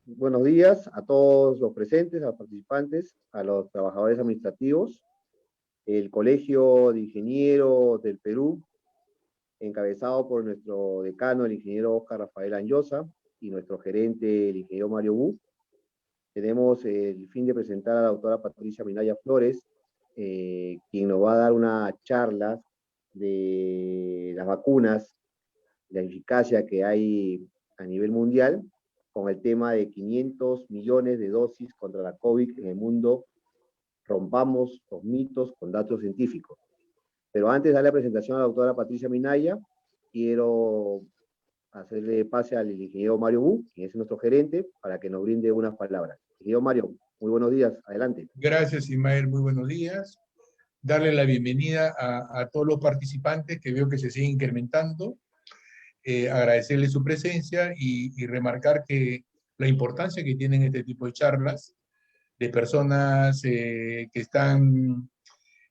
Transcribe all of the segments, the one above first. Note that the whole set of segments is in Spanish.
buenos días a todos los presentes, a los participantes, a los trabajadores administrativos, el Colegio de Ingenieros del Perú, encabezado por nuestro decano, el ingeniero Oscar Rafael Anyosa, y nuestro gerente, el ingeniero Mario Wu. Tenemos el fin de presentar a la doctora Patricia Minaya Flores, quien nos va a dar una charla de las vacunas, la eficacia que hay a nivel mundial, con el tema de 500 millones de dosis contra la COVID en el mundo. Rompamos los mitos con datos científicos. Pero antes de darle la presentación a la doctora Patricia Minaya, quiero hacerle pase al ingeniero Mario Wu, quien es nuestro gerente, para que nos brinde unas palabras. Ingeniero Mario, muy buenos días, adelante. Gracias, Ismael, muy buenos días. Darle la bienvenida a todos los participantes, que veo que se siguen incrementando. Agradecerle su presencia y remarcar que la importancia que tienen este tipo de charlas de personas que están,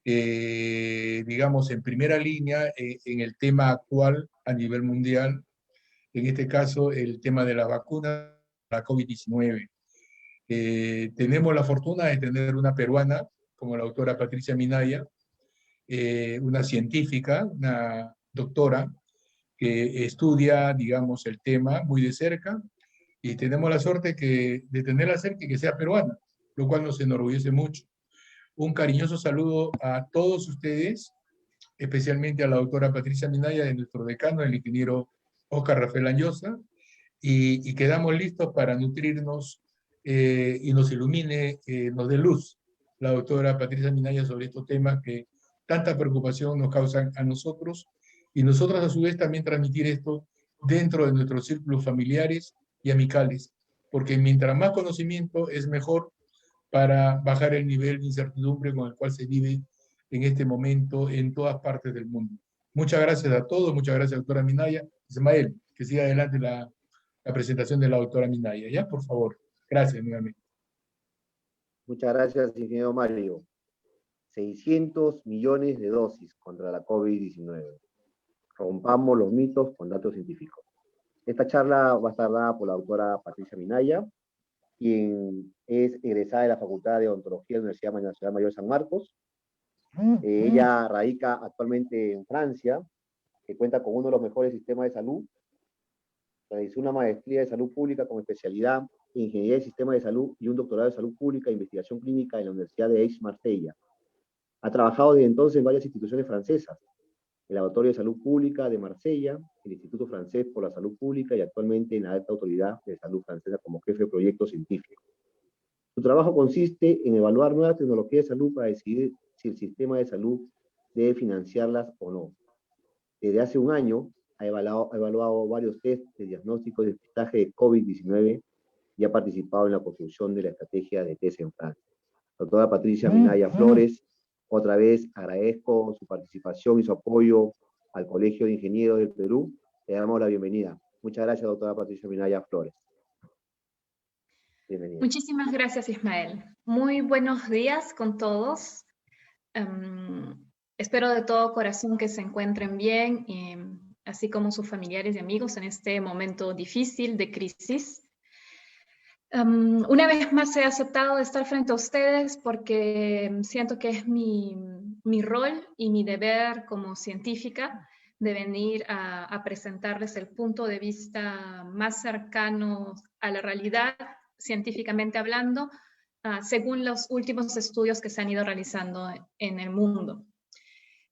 digamos, en primera línea en el tema actual a nivel mundial, en este caso el tema de la vacuna, la COVID-19. Tenemos la fortuna de tener una peruana, como la doctora Patricia Minaya, una científica, una doctora, que estudia, digamos, el tema muy de cerca, y tenemos la suerte de tenerla cerca y que sea peruana, lo cual nos enorgullece mucho. Un cariñoso saludo a todos ustedes, especialmente a la doctora Patricia Minaya, de nuestro decano, el ingeniero Oscar Rafael Anyosa, y quedamos listos para nutrirnos y nos ilumine, nos dé luz la doctora Patricia Minaya sobre estos temas que tanta preocupación nos causan a nosotros, y nosotros a su vez también transmitir esto dentro de nuestros círculos familiares y amicales, porque mientras más conocimiento es mejor para bajar el nivel de incertidumbre con el cual se vive en este momento en todas partes del mundo. Muchas gracias a todos, muchas gracias, doctora Minaya. Ismael, que siga adelante la presentación de la doctora Minaya, ¿ya? Por favor. Gracias nuevamente. Muchas gracias, ingeniero Mario. 600 millones de dosis contra la COVID-19. Rompamos los mitos con datos científicos. Esta charla va a estar dada por la doctora Patricia Minaya, quien es egresada de la Facultad de Odontología de la Universidad Nacional Mayor de San Marcos. Ella radica actualmente en Francia, que cuenta con uno de los mejores sistemas de salud. Realizó una maestría de salud pública con especialidad en ingeniería de sistemas de salud y un doctorado de salud pública e investigación clínica en la Universidad de Aix-Marsella. Ha trabajado desde entonces en varias instituciones francesas, el Laboratorio de Salud Pública de Marsella, el Instituto Francés por la Salud Pública y actualmente en la Alta Autoridad de Salud Francesa como jefe de proyectos científicos. Su trabajo consiste en evaluar nuevas tecnologías de salud para decidir si el sistema de salud debe financiarlas o no. Desde hace un año ha evaluado varios test de diagnóstico y despistaje de COVID-19 y ha participado en la construcción de la estrategia de test en Francia. Doctora Patricia Minaya Flores, otra vez agradezco su participación y su apoyo al Colegio de Ingenieros del Perú. Le damos la bienvenida. Muchas gracias, doctora Patricia Minaya Flores. Bienvenida. Muchísimas gracias, Ismael. Muy buenos días con todos. Espero de todo corazón que se encuentren bien, así como sus familiares y amigos en este momento difícil de crisis. Una vez más he aceptado estar frente a ustedes porque siento que es mi rol y mi deber como científica de venir a presentarles el punto de vista más cercano a la realidad, científicamente hablando, según los últimos estudios que se han ido realizando en el mundo.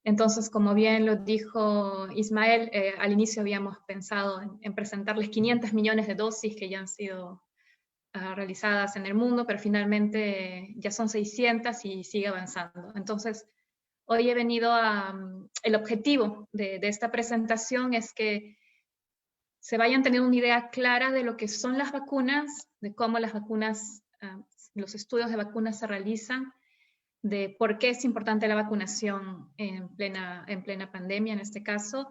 Entonces, como bien lo dijo Ismael, al inicio habíamos pensado en presentarles 500 millones de dosis que ya han sido realizadas en el mundo, pero finalmente ya son 600 y sigue avanzando. Entonces, hoy he venido el objetivo de esta presentación es que se vayan teniendo una idea clara de lo que son las vacunas, de cómo las vacunas, los estudios de vacunas se realizan, de por qué es importante la vacunación en plena pandemia en este caso.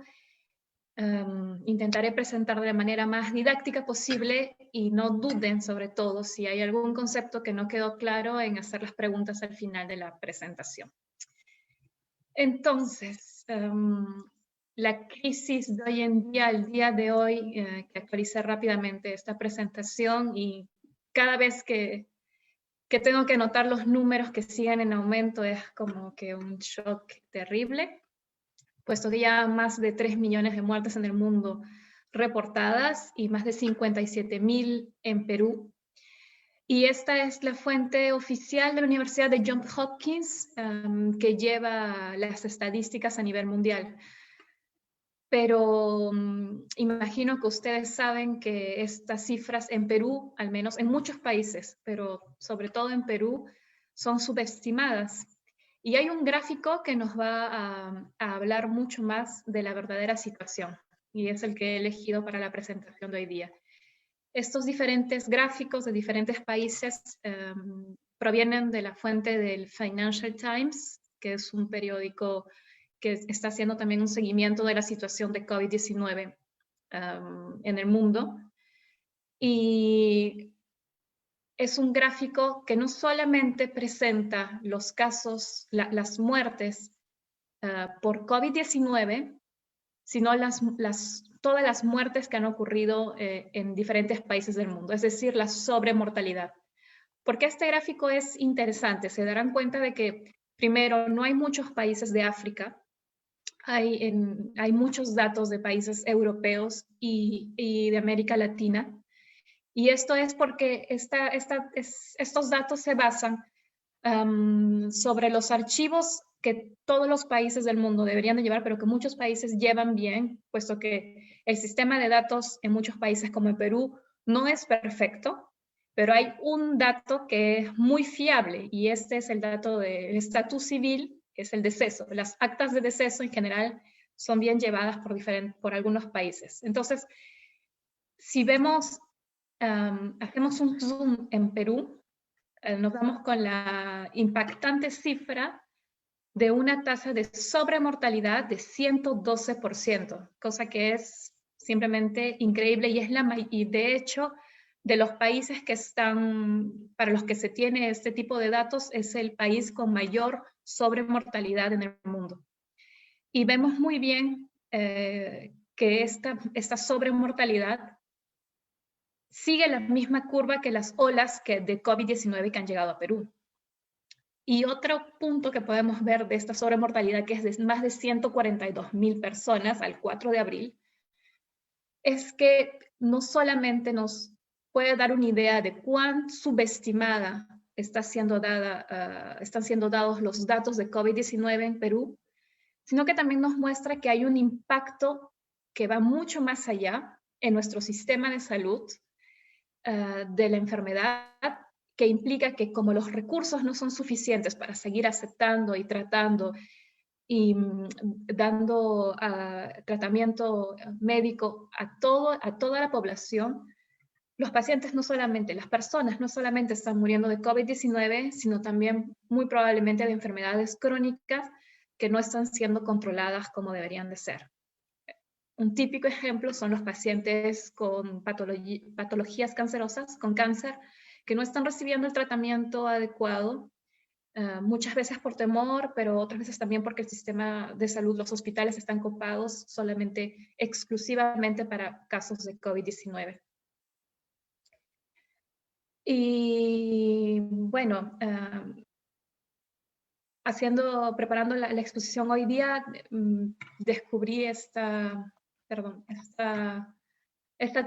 Intentaré presentar de la manera más didáctica posible y no duden sobre todo si hay algún concepto que no quedó claro en hacer las preguntas al final de la presentación. Entonces, la crisis de hoy en día, al día de hoy, que actualicé rápidamente esta presentación y cada vez que tengo que anotar los números que siguen en aumento es como que un shock terrible, puesto que ya más de 3 millones de muertes en el mundo reportadas y más de 57.000 en Perú. Y esta es la fuente oficial de la Universidad de Johns Hopkins que lleva las estadísticas a nivel mundial. Pero imagino que ustedes saben que estas cifras en Perú, al menos en muchos países, pero sobre todo en Perú, son subestimadas. Y hay un gráfico que nos va a hablar mucho más de la verdadera situación, y es el que he elegido para la presentación de hoy día. Estos diferentes gráficos de diferentes países provienen de la fuente del Financial Times, que es un periódico que está haciendo también un seguimiento de la situación de COVID-19 en el mundo. Y es un gráfico que no solamente presenta los casos, las muertes por COVID-19, sino todas las muertes que han ocurrido en diferentes países del mundo, es decir, la sobremortalidad. Porque este gráfico es interesante, se darán cuenta de que, primero, no hay muchos países de África, hay muchos datos de países europeos y de América Latina, y esto es porque estos datos se basan sobre los archivos que todos los países del mundo deberían de llevar, pero que muchos países llevan bien, puesto que el sistema de datos en muchos países como en Perú no es perfecto, pero hay un dato que es muy fiable, y este es el dato del estatus civil, que es el deceso. Las actas de deceso en general son bien llevadas por algunos países. Entonces, si vemos, hacemos un zoom en Perú, nos vamos con la impactante cifra de una tasa de sobremortalidad de 112%, cosa que es simplemente increíble, y de hecho, de los países que para los que se tiene este tipo de datos, es el país con mayor sobremortalidad en el mundo. Y vemos muy bien que esta sobremortalidad sigue la misma curva que las olas de COVID-19 que han llegado a Perú. Y otro punto que podemos ver de esta sobremortalidad, que es de más de 142.000 personas al 4 de abril, es que no solamente nos puede dar una idea de cuán subestimada están siendo dados los datos de COVID-19 en Perú, sino que también nos muestra que hay un impacto que va mucho más allá en nuestro sistema de salud de la enfermedad, que implica que como los recursos no son suficientes para seguir aceptando y tratando y dando tratamiento médico a toda la población, los pacientes las personas no solamente están muriendo de COVID-19, sino también muy probablemente de enfermedades crónicas que no están siendo controladas como deberían de ser. Un típico ejemplo son los pacientes con patologías cancerosas, con cáncer, que no están recibiendo el tratamiento adecuado, muchas veces por temor, pero otras veces también porque el sistema de salud, los hospitales están copados exclusivamente para casos de COVID-19. Y bueno, preparando la exposición hoy día, descubrí esta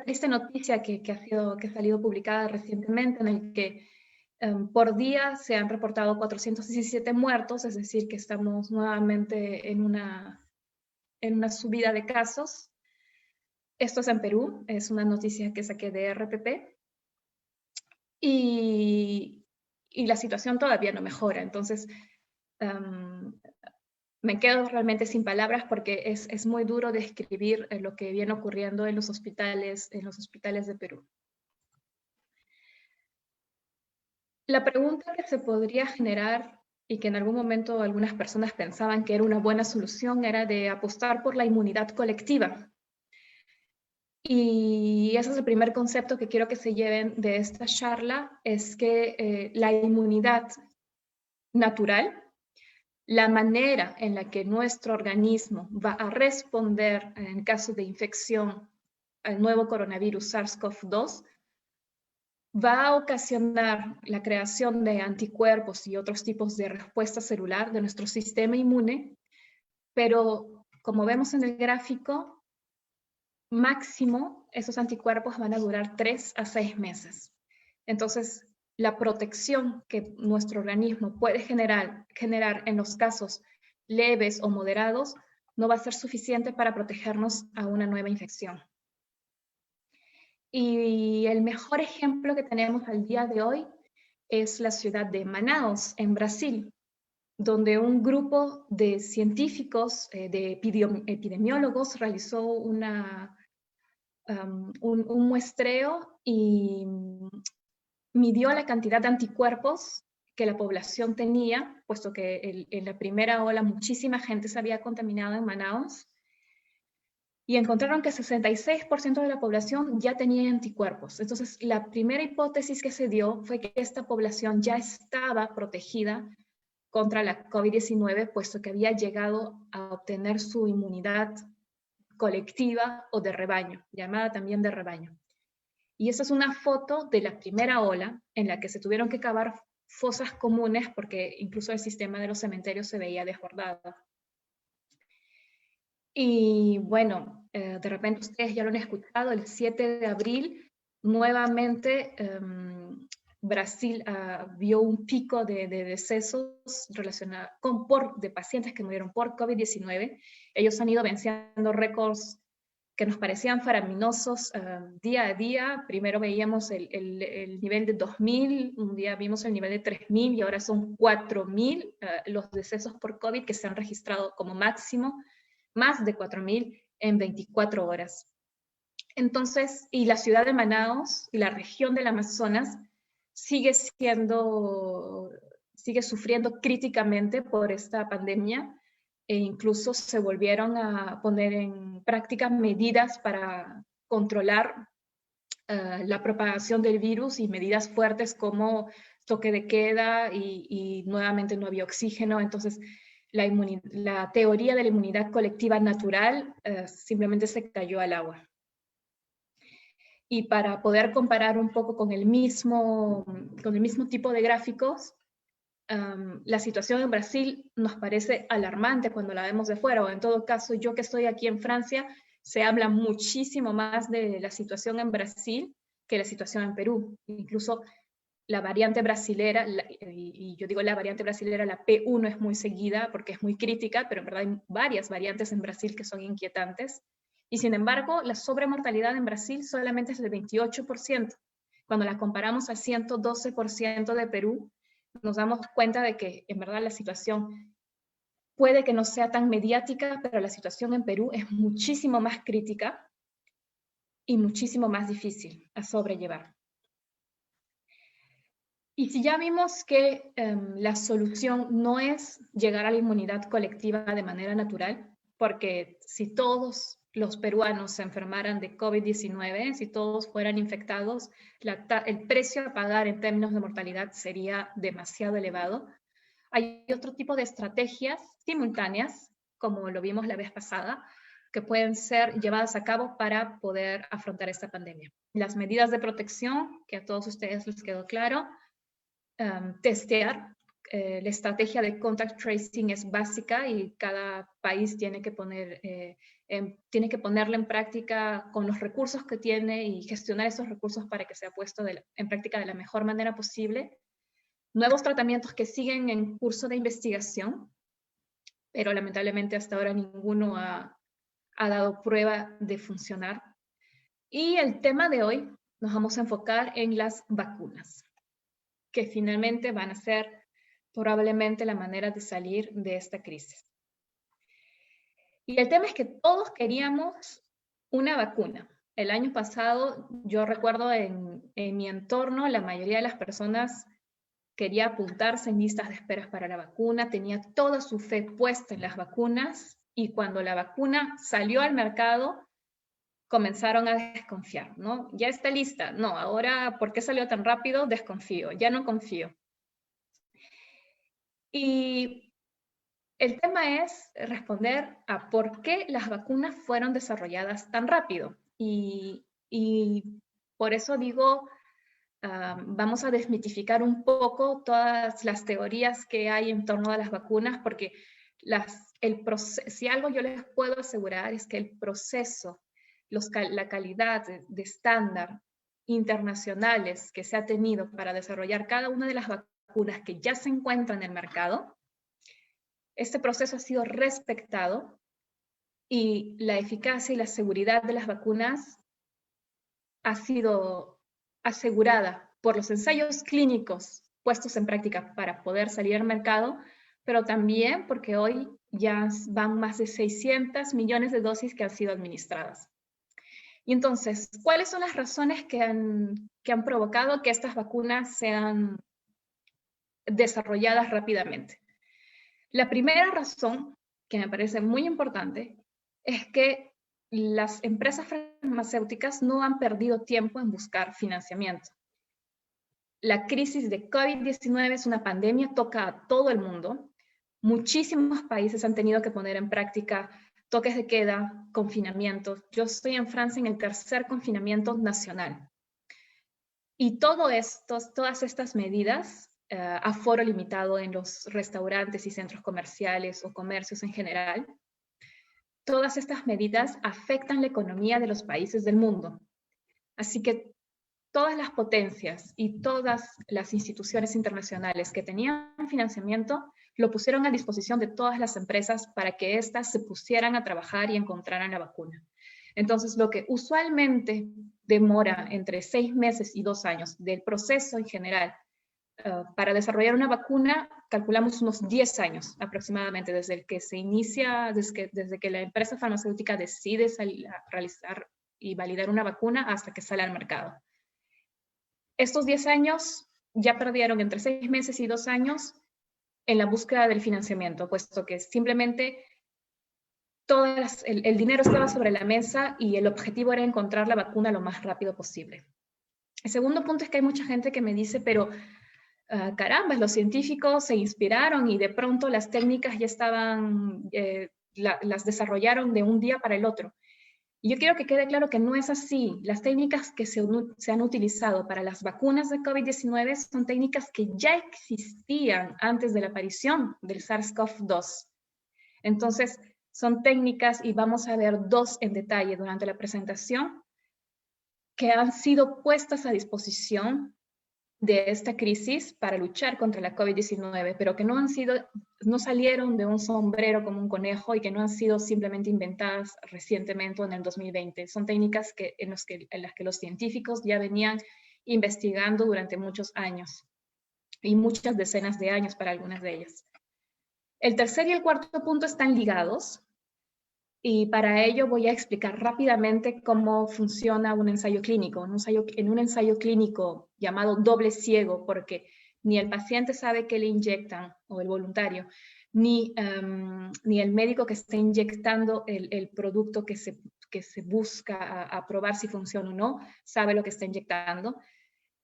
triste noticia que ha salido publicada recientemente, en el que por día se han reportado 417 muertos, es decir, que estamos nuevamente en una subida de casos. Esto es en Perú, es una noticia que saqué de RPP, y la situación todavía no mejora. Entonces, me quedo realmente sin palabras, porque es muy duro describir lo que viene ocurriendo en los hospitales de Perú. La pregunta que se podría generar, y que en algún momento algunas personas pensaban que era una buena solución, era de apostar por la inmunidad colectiva. Y ese es el primer concepto que quiero que se lleven de esta charla, es que la inmunidad natural la manera en la que nuestro organismo va a responder en caso de infección al nuevo coronavirus SARS-CoV-2 va a ocasionar la creación de anticuerpos y otros tipos de respuesta celular de nuestro sistema inmune, pero como vemos en el gráfico, máximo esos anticuerpos van a durar 3 a 6 meses. Entonces, la protección que nuestro organismo puede generar en los casos leves o moderados no va a ser suficiente para protegernos a una nueva infección. Y el mejor ejemplo que tenemos al día de hoy es la ciudad de Manaus, en Brasil, donde un grupo de científicos, de epidemiólogos, realizó un muestreo y midió la cantidad de anticuerpos que la población tenía, puesto que en la primera ola muchísima gente se había contaminado en Manaus, y encontraron que 66% de la población ya tenía anticuerpos. Entonces, la primera hipótesis que se dio fue que esta población ya estaba protegida contra la COVID-19, puesto que había llegado a obtener su inmunidad colectiva o de rebaño, llamada también de rebaño. Y esa es una foto de la primera ola en la que se tuvieron que cavar fosas comunes porque incluso el sistema de los cementerios se veía desbordado. Y bueno, de repente ustedes ya lo han escuchado, el 7 de abril nuevamente Brasil vio un pico de decesos relacionados de pacientes que murieron por COVID-19. Ellos han ido venciendo récords que nos parecían faraminosos día a día. Primero veíamos el nivel de 2.000, un día vimos el nivel de 3.000 y ahora son 4.000 los decesos por COVID que se han registrado como máximo, más de 4.000 en 24 horas. Entonces, y la ciudad de Manaus y la región del Amazonas sigue sufriendo críticamente por esta pandemia, e incluso se volvieron a poner en práctica medidas para controlar la propagación del virus y medidas fuertes como toque de queda y nuevamente no había oxígeno. Entonces, la teoría de la inmunidad colectiva natural simplemente se cayó al agua. Y para poder comparar un poco con el mismo tipo de gráficos, la situación en Brasil nos parece alarmante cuando la vemos de fuera, o en todo caso, yo que estoy aquí en Francia, se habla muchísimo más de la situación en Brasil que la situación en Perú. Incluso la variante brasilera, y yo digo la variante brasilera, la P1 es muy seguida porque es muy crítica, pero en verdad hay varias variantes en Brasil que son inquietantes. Y sin embargo, la sobremortalidad en Brasil solamente es del 28%. Cuando la comparamos al 112% de Perú, nos damos cuenta de que en verdad la situación puede que no sea tan mediática, pero la situación en Perú es muchísimo más crítica y muchísimo más difícil a sobrellevar. Y si ya vimos que la solución no es llegar a la inmunidad colectiva de manera natural, porque si todos los peruanos se enfermaran de COVID-19, si todos fueran infectados, el precio a pagar en términos de mortalidad sería demasiado elevado. Hay otro tipo de estrategias simultáneas, como lo vimos la vez pasada, que pueden ser llevadas a cabo para poder afrontar esta pandemia. Las medidas de protección, que a todos ustedes les quedó claro, testear. La estrategia de contact tracing es básica y cada país tiene que ponerla en práctica con los recursos que tiene y gestionar esos recursos para que sea puesto en práctica de la mejor manera posible. Nuevos tratamientos que siguen en curso de investigación, pero lamentablemente hasta ahora ninguno ha dado prueba de funcionar. Y el tema de hoy nos vamos a enfocar en las vacunas, que finalmente van a ser probablemente la manera de salir de esta crisis. Y el tema es que todos queríamos una vacuna. El año pasado, yo recuerdo en mi entorno, la mayoría de las personas quería apuntarse en listas de esperas para la vacuna, tenía toda su fe puesta en las vacunas, y cuando la vacuna salió al mercado, comenzaron a desconfiar, ¿no? Ya está lista, no, ahora, ¿por qué salió tan rápido? Desconfío, ya no confío. Y el tema es responder a por qué las vacunas fueron desarrolladas tan rápido. Y por eso digo, vamos a desmitificar un poco todas las teorías que hay en torno a las vacunas, porque si algo yo les puedo asegurar es que el proceso, la calidad de estándar internacionales que se ha tenido para desarrollar cada una de las vacunas que ya se encuentran en el mercado, este proceso ha sido respetado y la eficacia y la seguridad de las vacunas ha sido asegurada por los ensayos clínicos puestos en práctica para poder salir al mercado, pero también porque hoy ya van más de 600 millones de dosis que han sido administradas. Y entonces, ¿cuáles son las razones que han provocado que estas vacunas sean desarrolladas rápidamente? La primera razón, que me parece muy importante, es que las empresas farmacéuticas no han perdido tiempo en buscar financiamiento. La crisis de COVID-19 es una pandemia, toca a todo el mundo. Muchísimos países han tenido que poner en práctica toques de queda, confinamientos. Yo estoy en Francia en el tercer confinamiento nacional. Y todas estas medidas, aforo limitado en los restaurantes y centros comerciales o comercios en general, todas estas medidas afectan la economía de los países del mundo. Así que todas las potencias y todas las instituciones internacionales que tenían financiamiento lo pusieron a disposición de todas las empresas para que éstas se pusieran a trabajar y encontraran la vacuna. Entonces, lo que usualmente demora entre 6 meses y 2 años del proceso en general para desarrollar una vacuna, calculamos unos 10 años aproximadamente, desde el que se inicia, desde que la empresa farmacéutica decide realizar y validar una vacuna hasta que sale al mercado. Estos 10 años ya perdieron entre 6 meses y 2 años en la búsqueda del financiamiento, puesto que simplemente el dinero estaba sobre la mesa y el objetivo era encontrar la vacuna lo más rápido posible. El segundo punto es que hay mucha gente que me dice, pero caramba, los científicos se inspiraron y de pronto las técnicas ya estaban, las desarrollaron de un día para el otro. Y yo quiero que quede claro que no es así. Las técnicas que se han utilizado para las vacunas de COVID-19 son técnicas que ya existían antes de la aparición del SARS-CoV-2. Entonces, son técnicas, y vamos a ver 2 en detalle durante la presentación, que han sido puestas a disposición de esta crisis para luchar contra la COVID-19, pero que no salieron de un sombrero como un conejo y que no han sido simplemente inventadas recientemente en el 2020. Son técnicas en las que los científicos ya venían investigando durante muchos años y muchas decenas de años para algunas de ellas. El tercer y el cuarto punto están ligados. Y para ello voy a explicar rápidamente cómo funciona un ensayo clínico. En un ensayo clínico llamado doble ciego, porque ni el paciente sabe qué le inyectan, o el voluntario, ni el médico que está inyectando el producto que se busca a probar si funciona o no, sabe lo que está inyectando.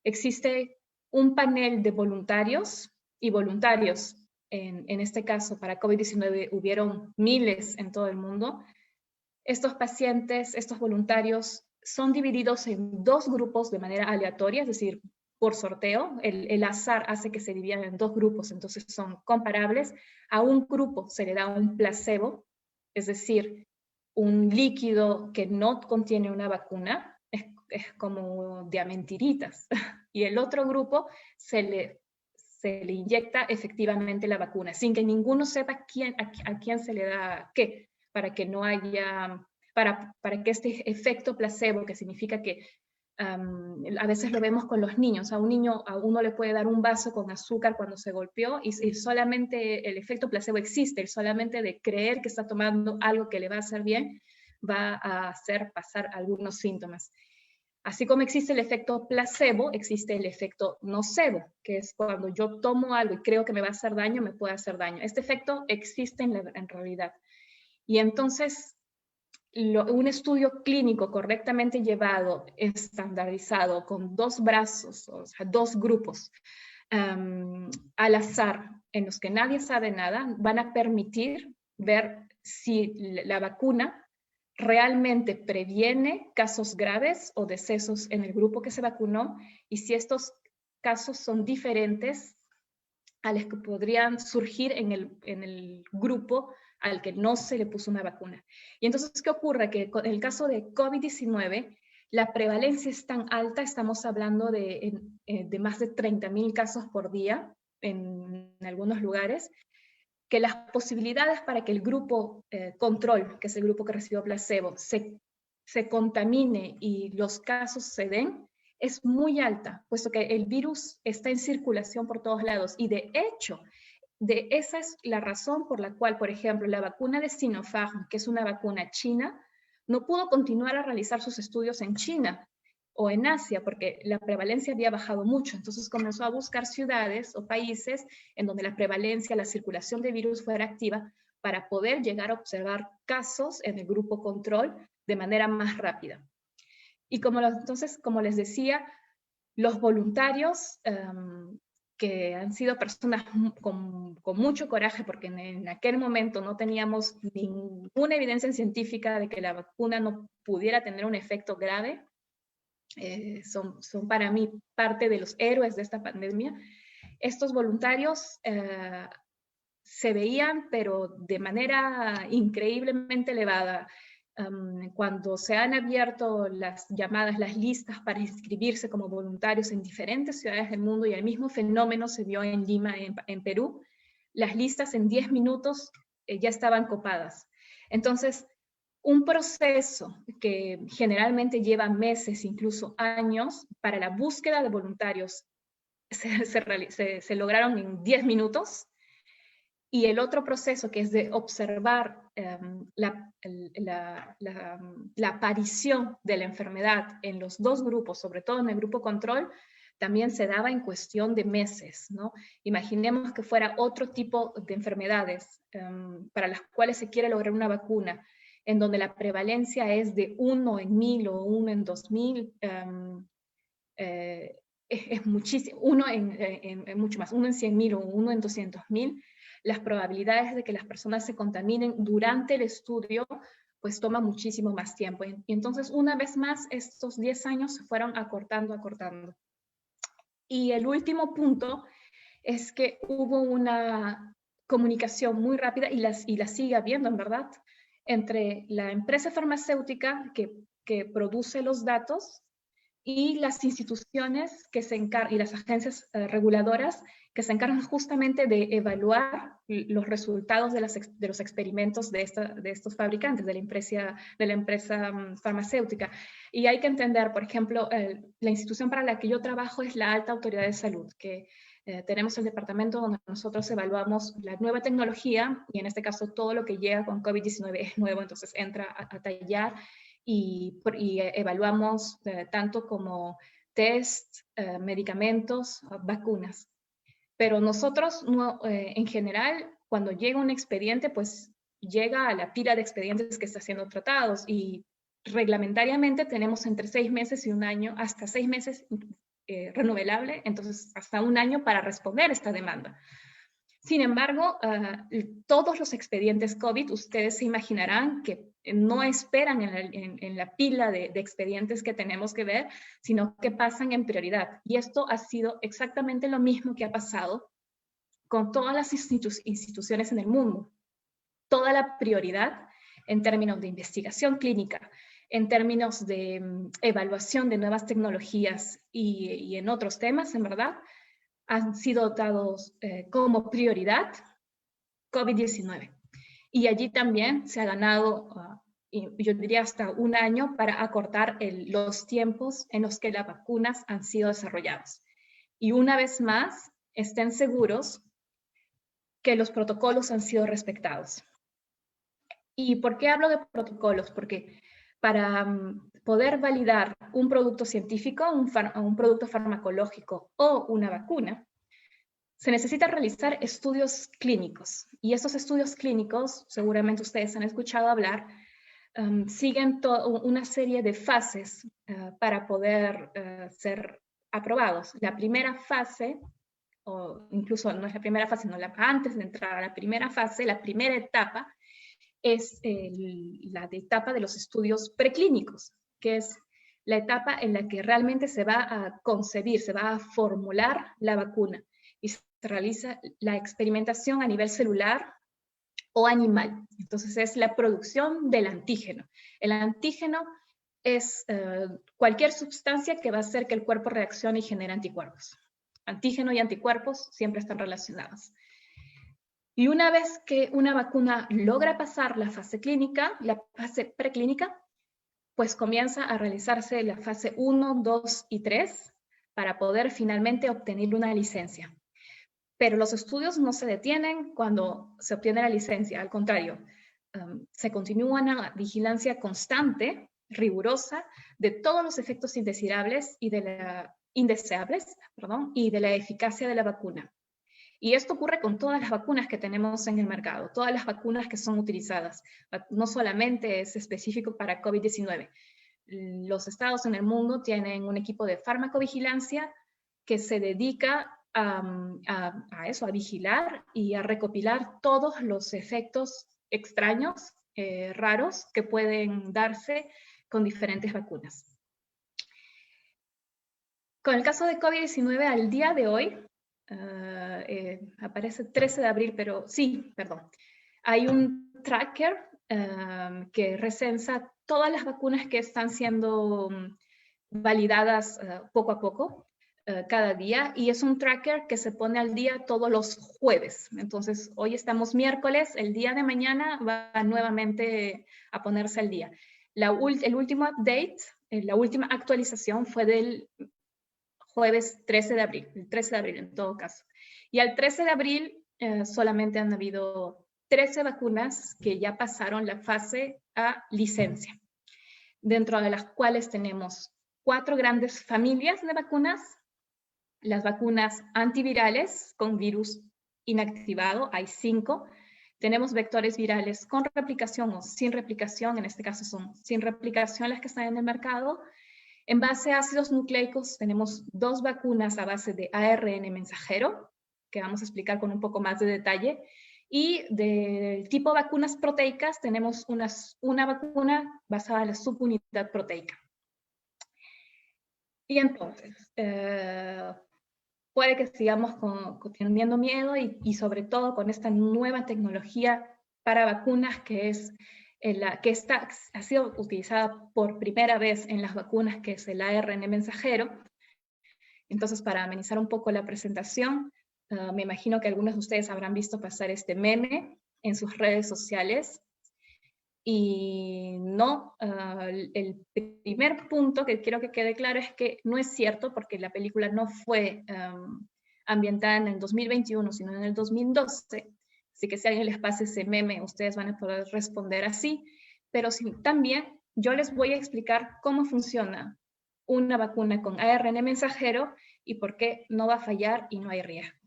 Existe un panel de voluntarios y voluntarios. En este caso, para COVID-19 hubieron miles en todo el mundo. Estos pacientes, estos voluntarios, son divididos en 2 grupos de manera aleatoria, es decir, por sorteo. El azar hace que se dividan en 2 grupos, entonces son comparables. A un grupo se le da un placebo, es decir, un líquido que no contiene una vacuna, es como diamentiritas. Y el otro grupo se le inyecta efectivamente la vacuna, sin que ninguno sepa a quién se le da qué, para que no haya, para que este efecto placebo, que significa que a veces lo vemos con los niños, a uno le puede dar un vaso con azúcar cuando se golpeó y solamente el efecto placebo existe, el solamente de creer que está tomando algo que le va a hacer bien, va a hacer pasar algunos síntomas. Así como existe el efecto placebo, existe el efecto nocebo, que es cuando yo tomo algo y creo que me va a hacer daño, me puede hacer daño. Este efecto existe en realidad. Y entonces, un estudio clínico correctamente llevado, estandarizado, con 2 brazos, o sea, 2 grupos, al azar, en los que nadie sabe nada, van a permitir ver si la vacuna realmente previene casos graves o decesos en el grupo que se vacunó, y si estos casos son diferentes a los que podrían surgir en el grupo al que no se le puso una vacuna. Y entonces, ¿qué ocurre? Que en el caso de COVID-19, la prevalencia es tan alta, estamos hablando de más de 30.000 casos por día en algunos lugares, que las posibilidades para que el grupo control, que es el grupo que recibió placebo, se contamine y los casos se den, es muy alta, puesto que el virus está en circulación por todos lados. Y de hecho, esa es la razón por la cual, por ejemplo, la vacuna de Sinopharm, que es una vacuna china, no pudo continuar a realizar sus estudios en China o en Asia, porque la prevalencia había bajado mucho. Entonces comenzó a buscar ciudades o países en donde la prevalencia, la circulación de virus fuera activa, para poder llegar a observar casos en el grupo control de manera más rápida. Y entonces, como les decía, los voluntarios, que han sido personas con mucho coraje, porque en aquel momento no teníamos ninguna evidencia científica de que la vacuna no pudiera tener un efecto grave, son para mí parte de los héroes de esta pandemia. Estos voluntarios se veían, pero de manera increíblemente elevada. Cuando se han abierto las listas para inscribirse como voluntarios en diferentes ciudades del mundo, y el mismo fenómeno se vio en Lima, en Perú, las listas en 10 minutos ya estaban copadas. Entonces, un proceso que generalmente lleva meses, incluso años, para la búsqueda de voluntarios, se lograron en 10 minutos. Y el otro proceso, que es de observar la aparición de la enfermedad en los dos grupos, sobre todo en el grupo control, también se daba en cuestión de meses, ¿no? Imaginemos que fuera otro tipo de enfermedades para las cuales se quiere lograr una vacuna, en donde la prevalencia es de 1 en 1000 o 1 en 2000, es muchísimo, uno en mucho más, 1 en 100.000 o 1 en 200.000, las probabilidades de que las personas se contaminen durante el estudio, pues toma muchísimo más tiempo. Y entonces, una vez más, estos 10 años se fueron acortando. Y el último punto es que hubo una comunicación muy rápida, y la sigue habiendo, en verdad, entre la empresa farmacéutica que produce los datos y las instituciones que se encargan, y las agencias reguladoras que se encargan justamente de evaluar los resultados de los experimentos de estos fabricantes, de la empresa farmacéutica. Y hay que entender, por ejemplo, la institución para la que yo trabajo es la Alta Autoridad de Salud, que tenemos el departamento donde nosotros evaluamos la nueva tecnología, y en este caso todo lo que llega con COVID-19 es nuevo, entonces entra a tallar, y evaluamos tanto como test, medicamentos, vacunas. Pero nosotros, en general, cuando llega un expediente, pues llega a la pila de expedientes que está siendo tratados, y reglamentariamente tenemos entre 6 meses y 1 año, hasta 6 meses renovable, entonces hasta 1 año para responder esta demanda. Sin embargo, todos los expedientes COVID, ustedes se imaginarán que no esperan en la pila de expedientes que tenemos que ver, sino que pasan en prioridad. Y esto ha sido exactamente lo mismo que ha pasado con todas las instituciones en el mundo. Toda la prioridad en términos de investigación clínica, en términos de evaluación de nuevas tecnologías y en otros temas, en verdad, han sido dados como prioridad COVID-19. Y allí también se ha ganado, yo diría, hasta 1 año para acortar los tiempos en los que las vacunas han sido desarrolladas. Y una vez más, estén seguros que los protocolos han sido respetados. ¿Y por qué hablo de protocolos? Porque para poder validar un producto científico, un producto farmacológico o una vacuna, se necesita realizar estudios clínicos. Y esos estudios clínicos, seguramente ustedes han escuchado hablar, siguen una serie de fases para poder ser aprobados. La primera fase o incluso no es la primera fase, sino antes de entrar a la primera fase, la primera etapa es la etapa de los estudios preclínicos, que es la etapa en la que realmente se va a concebir, se va a formular la vacuna y se realiza la experimentación a nivel celular o animal. Entonces es la producción del antígeno. El antígeno es cualquier sustancia que va a hacer que el cuerpo reaccione y genere anticuerpos. Antígeno y anticuerpos siempre están relacionados. Y una vez que una vacuna logra pasar la fase clínica, la fase preclínica, pues comienza a realizarse la fase 1, 2 y 3 para poder finalmente obtener una licencia. Pero los estudios no se detienen cuando se obtiene la licencia, al contrario, se continúa una vigilancia constante, rigurosa, de todos los efectos indeseables y de la eficacia de la vacuna. Y esto ocurre con todas las vacunas que tenemos en el mercado, todas las vacunas que son utilizadas. No solamente es específico para COVID-19. Los estados en el mundo tienen un equipo de farmacovigilancia que se dedica a eso, a vigilar y a recopilar todos los efectos extraños, raros, que pueden darse con diferentes vacunas. Con el caso de COVID-19, al día de hoy, aparece 13 de abril, pero sí, perdón. Hay un tracker que recensa todas las vacunas que están siendo validadas poco a poco, cada día, y es un tracker que se pone al día todos los jueves. Entonces, hoy estamos miércoles, el día de mañana va nuevamente a ponerse al día. El último update, la última actualización fue del jueves 13 de abril, el 13 de abril en todo caso. Y al 13 de abril solamente han habido 13 vacunas que ya pasaron la fase a licencia, dentro de las cuales tenemos 4 grandes familias de vacunas. Las vacunas antivirales con virus inactivado, hay 5. Tenemos vectores virales con replicación o sin replicación, en este caso son sin replicación las que están en el mercado. En base a ácidos nucleicos tenemos 2 vacunas a base de ARN mensajero, que vamos a explicar con un poco más de detalle. Y del tipo vacunas proteicas tenemos una vacuna basada en la subunidad proteica. Y entonces, puede que sigamos teniendo miedo y sobre todo con esta nueva tecnología para vacunas que ha sido utilizada por primera vez en las vacunas, que es el ARN mensajero. Entonces, para amenizar un poco la presentación, me imagino que algunos de ustedes habrán visto pasar este meme en sus redes sociales. Y no, el primer punto que quiero que quede claro es que no es cierto, porque la película no fue ambientada en el 2021, sino en el 2012. Así que si alguien les pasa ese meme, ustedes van a poder responder así. Pero también yo les voy a explicar cómo funciona una vacuna con ARN mensajero y por qué no va a fallar y no hay riesgo.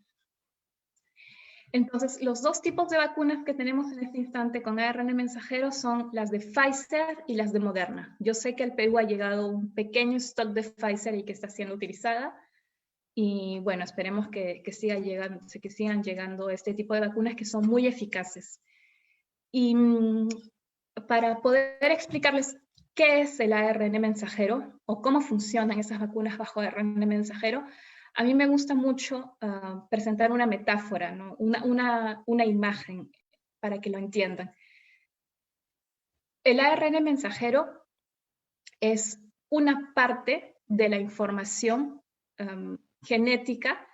Entonces, los 2 tipos de vacunas que tenemos en este instante con ARN mensajero son las de Pfizer y las de Moderna. Yo sé que al Perú ha llegado un pequeño stock de Pfizer y que está siendo utilizada. Y bueno, esperemos que sigan llegando este tipo de vacunas que son muy eficaces. Y para poder explicarles qué es el ARN mensajero o cómo funcionan esas vacunas bajo ARN mensajero, a mí me gusta mucho presentar una metáfora, ¿no? una imagen para que lo entiendan. El ARN mensajero es una parte de la información genética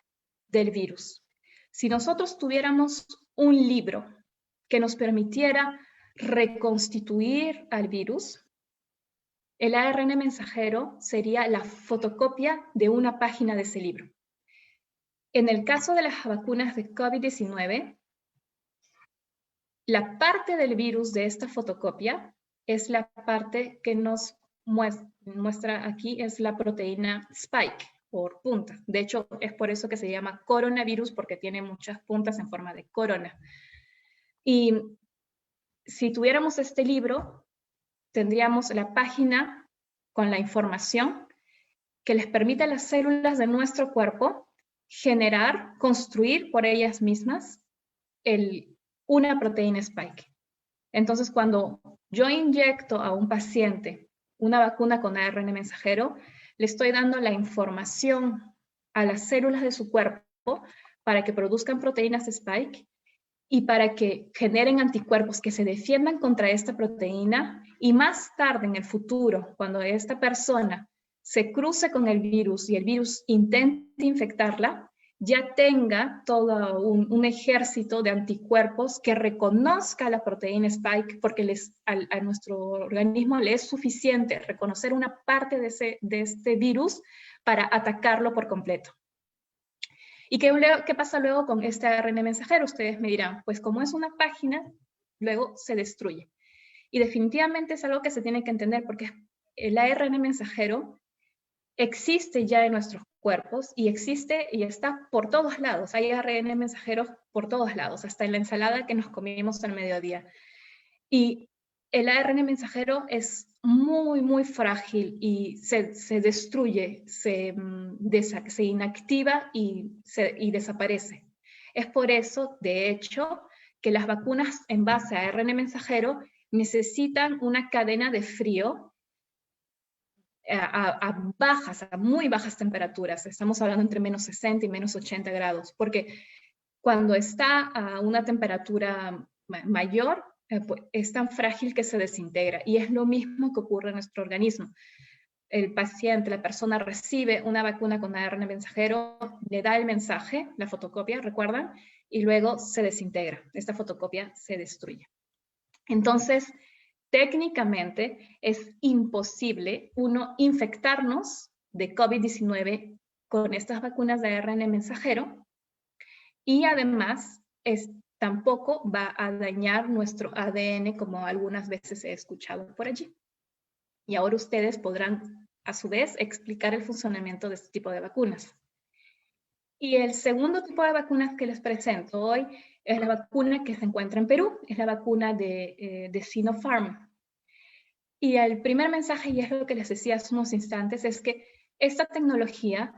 del virus. Si nosotros tuviéramos un libro que nos permitiera reconstituir al virus, el ARN mensajero sería la fotocopia de una página de ese libro. En el caso de las vacunas de COVID-19, la parte del virus de esta fotocopia es la parte que nos muestra aquí, es la proteína Spike, por puntas. De hecho, es por eso que se llama coronavirus, porque tiene muchas puntas en forma de corona. Y si tuviéramos este libro, tendríamos la página con la información que les permite a las células de nuestro cuerpo construir por ellas mismas una proteína spike. Entonces, cuando yo inyecto a un paciente una vacuna con ARN mensajero, le estoy dando la información a las células de su cuerpo para que produzcan proteínas spike y para que generen anticuerpos que se defiendan contra esta proteína, y más tarde en el futuro, cuando esta persona se cruce con el virus y el virus intente infectarla, ya tenga todo un ejército de anticuerpos que reconozca la proteína spike, porque a nuestro organismo le es suficiente reconocer una parte de este virus para atacarlo por completo. ¿Y qué pasa luego con este ARN mensajero? Ustedes me dirán, pues como es una página, luego se destruye. Y definitivamente es algo que se tiene que entender, porque el ARN mensajero existe ya en nuestros cuerpos y existe y está por todos lados. Hay ARN mensajeros por todos lados, hasta en la ensalada que nos comimos al mediodía. Y el ARN mensajero es muy, muy frágil y se destruye, se inactiva y desaparece. Es por eso, de hecho, que las vacunas en base a ARN mensajero necesitan una cadena de frío a muy bajas temperaturas. Estamos hablando entre menos 60 y menos 80 grados, porque cuando está a una temperatura mayor, pues es tan frágil que se desintegra, y es lo mismo que ocurre en nuestro organismo. El paciente, la persona recibe una vacuna con ARN mensajero, le da el mensaje, la fotocopia, ¿recuerdan? Y luego se desintegra. Esta fotocopia se destruye. Entonces, técnicamente es imposible infectarnos de COVID-19 con estas vacunas de ARN mensajero, y además tampoco va a dañar nuestro ADN, como algunas veces he escuchado por allí. Y ahora ustedes podrán, a su vez, explicar el funcionamiento de este tipo de vacunas. Y el segundo tipo de vacunas que les presento hoy es la vacuna que se encuentra en Perú, es la vacuna de Sinopharm. Y el primer mensaje, y es lo que les decía hace unos instantes, es que esta tecnología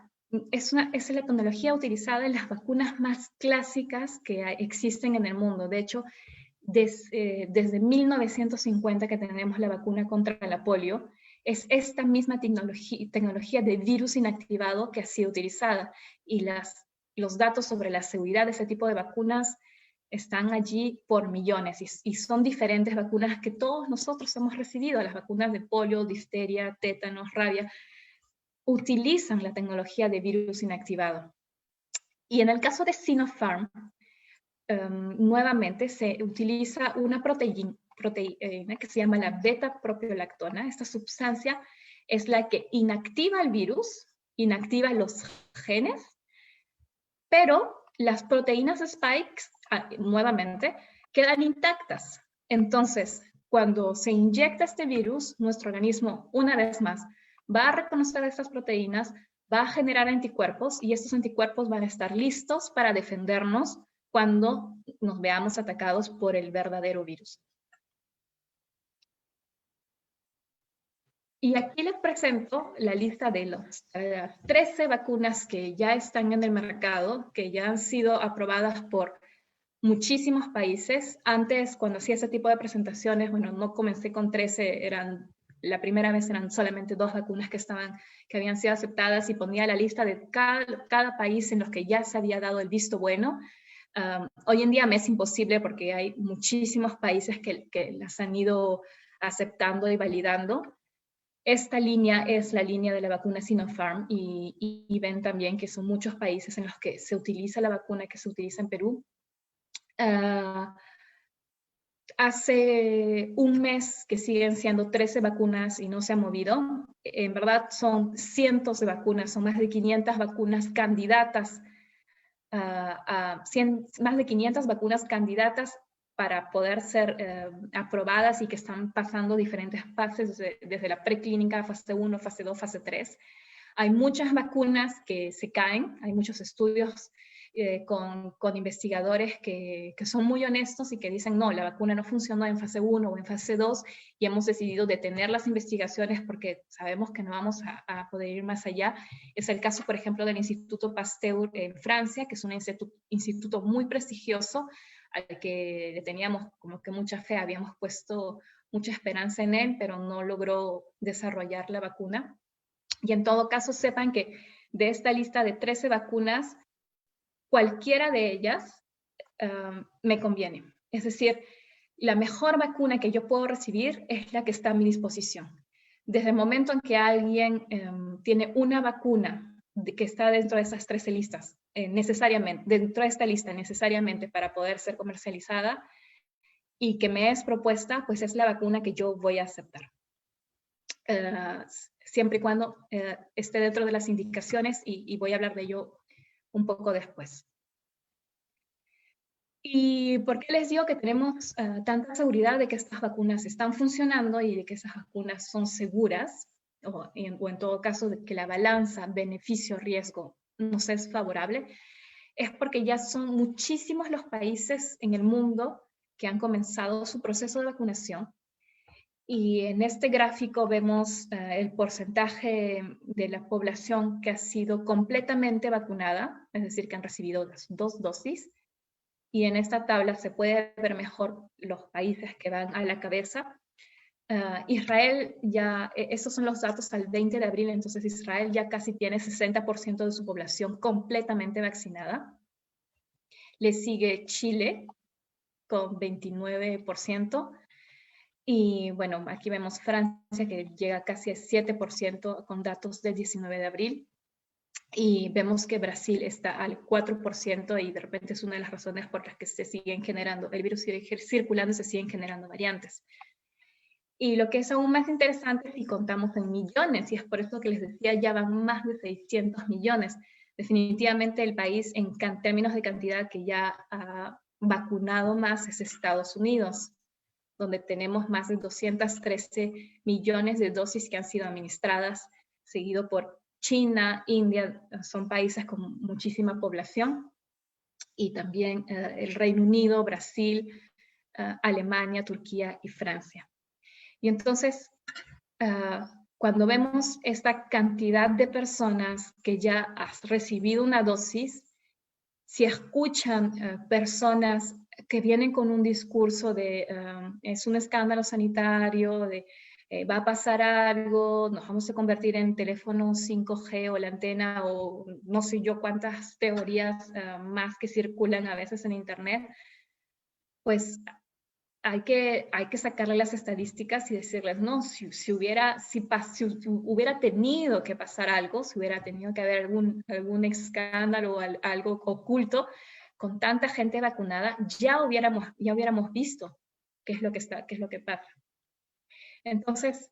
es la tecnología utilizada en las vacunas más clásicas que existen en el mundo. De hecho, desde 1950 que tenemos la vacuna contra la polio, es esta misma tecnología de virus inactivado que ha sido utilizada, y los datos sobre la seguridad de ese tipo de vacunas están allí por millones, y son diferentes vacunas que todos nosotros hemos recibido. Las vacunas de polio, difteria, tétanos, rabia, utilizan la tecnología de virus inactivado. Y en el caso de Sinopharm, nuevamente se utiliza una proteína que se llama la beta-propiolactona. Esta sustancia es la que inactiva el virus, inactiva los genes, pero las proteínas spikes, nuevamente, quedan intactas. Entonces, cuando se inyecta este virus, nuestro organismo, una vez más, va a reconocer estas proteínas, va a generar anticuerpos, y estos anticuerpos van a estar listos para defendernos cuando nos veamos atacados por el verdadero virus. Y aquí les presento la lista de las 13 vacunas que ya están en el mercado, que ya han sido aprobadas por muchísimos países. Antes, cuando hacía ese tipo de presentaciones, bueno, no comencé con 13, la primera vez eran solamente 2 vacunas que habían sido aceptadas, y ponía la lista de cada país en los que ya se había dado el visto bueno. Hoy en día me es imposible, porque hay muchísimos países que las han ido aceptando y validando. Esta línea es la línea de la vacuna Sinopharm, y ven también que son muchos países en los que se utiliza la vacuna que se utiliza en Perú. Hace un mes que siguen siendo 13 vacunas y no se ha movido. En verdad son cientos de vacunas, son más de 500 vacunas candidatas, más de 500 vacunas candidatas para poder ser aprobadas, y que están pasando diferentes fases, desde la preclínica, fase 1, fase 2, fase 3. Hay muchas vacunas que se caen, hay muchos estudios con investigadores que son muy honestos y que dicen, no, la vacuna no funcionó en fase 1 o en fase 2 y hemos decidido detener las investigaciones porque sabemos que no vamos a poder ir más allá. Es el caso, por ejemplo, del Instituto Pasteur en Francia, que es un instituto muy prestigioso, al que le teníamos como que mucha fe, habíamos puesto mucha esperanza en él, pero no logró desarrollar la vacuna. Y en todo caso, sepan que de esta lista de 13 vacunas, cualquiera de ellas me conviene. Es decir, la mejor vacuna que yo puedo recibir es la que está a mi disposición. Desde el momento en que alguien tiene una vacuna que está dentro de esas 13 listas, necesariamente, dentro de esta lista necesariamente para poder ser comercializada y que me es propuesta, pues es la vacuna que yo voy a aceptar. Siempre y cuando esté dentro de las indicaciones y voy a hablar de ello un poco después. ¿Y por qué les digo que tenemos tanta seguridad de que estas vacunas están funcionando y de que esas vacunas son seguras? O en todo caso, de que la balanza beneficio-riesgo nos es favorable, es porque ya son muchísimos los países en el mundo que han comenzado su proceso de vacunación. Y en este gráfico vemos el porcentaje de la población que ha sido completamente vacunada, es decir, que han recibido las 2 dosis. Y en esta tabla se puede ver mejor los países que van a la cabeza. Israel ya, esos son los datos al 20 de abril, entonces Israel ya casi tiene 60% de su población completamente vaccinada. Le sigue Chile con 29%. Y bueno, aquí vemos Francia que llega casi al 7% con datos del 19 de abril. Y vemos que Brasil está al 4% y de repente es una de las razones por las que se siguen generando, el virus sigue circulando y se siguen generando variantes. Y lo que es aún más interesante es si contamos en millones, y es por eso que les decía, ya van más de 600 millones. Definitivamente el país en términos de cantidad que ya ha vacunado más es Estados Unidos, donde tenemos más de 213 millones de dosis que han sido administradas, seguido por China, India, son países con muchísima población, y también el Reino Unido, Brasil, Alemania, Turquía y Francia. Y entonces, cuando vemos esta cantidad de personas que ya han recibido una dosis, si escuchan personas que vienen con un discurso de es un escándalo sanitario, de va a pasar algo, nos vamos a convertir en teléfono 5G o la antena o no sé yo cuántas teorías más que circulan a veces en internet, pues hay que sacarle las estadísticas y decirles, no, si hubiera tenido que pasar algo, si hubiera tenido que haber algún escándalo o algo oculto, con tanta gente vacunada, ya hubiéramos visto qué es lo que pasa. Entonces,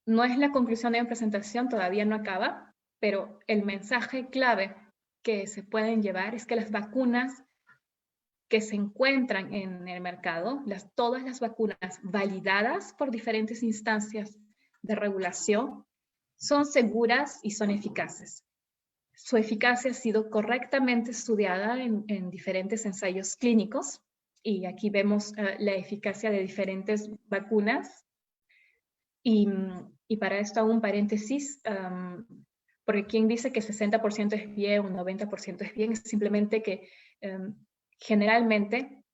no es la conclusión de mi presentación, todavía no acaba, pero el mensaje clave que se pueden llevar es que las vacunas que se encuentran en el mercado, todas las vacunas validadas por diferentes instancias de regulación, son seguras y son eficaces. Su eficacia ha sido correctamente estudiada en diferentes ensayos clínicos, y aquí vemos la eficacia de diferentes vacunas. Y para esto hago un paréntesis, porque quien dice que 60% es bien o 90% es bien, es simplemente que generalmente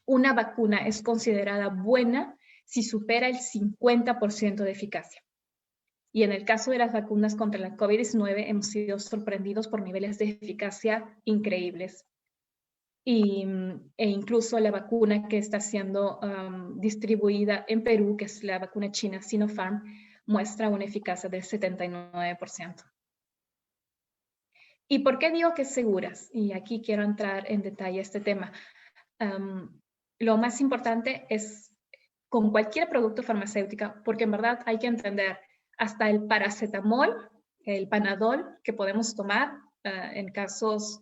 una vacuna es considerada buena si supera el 50% de eficacia. Y en el caso de las vacunas contra la COVID-19 hemos sido sorprendidos por niveles de eficacia increíbles. E incluso la vacuna que está siendo distribuida en Perú, que es la vacuna china Sinopharm, muestra una eficacia del 79%. ¿Y por qué digo que es seguras? Y aquí quiero entrar en detalle a este tema. Lo más importante es con cualquier producto farmacéutico, porque en verdad hay que entender, hasta el paracetamol, el Panadol que podemos tomar en casos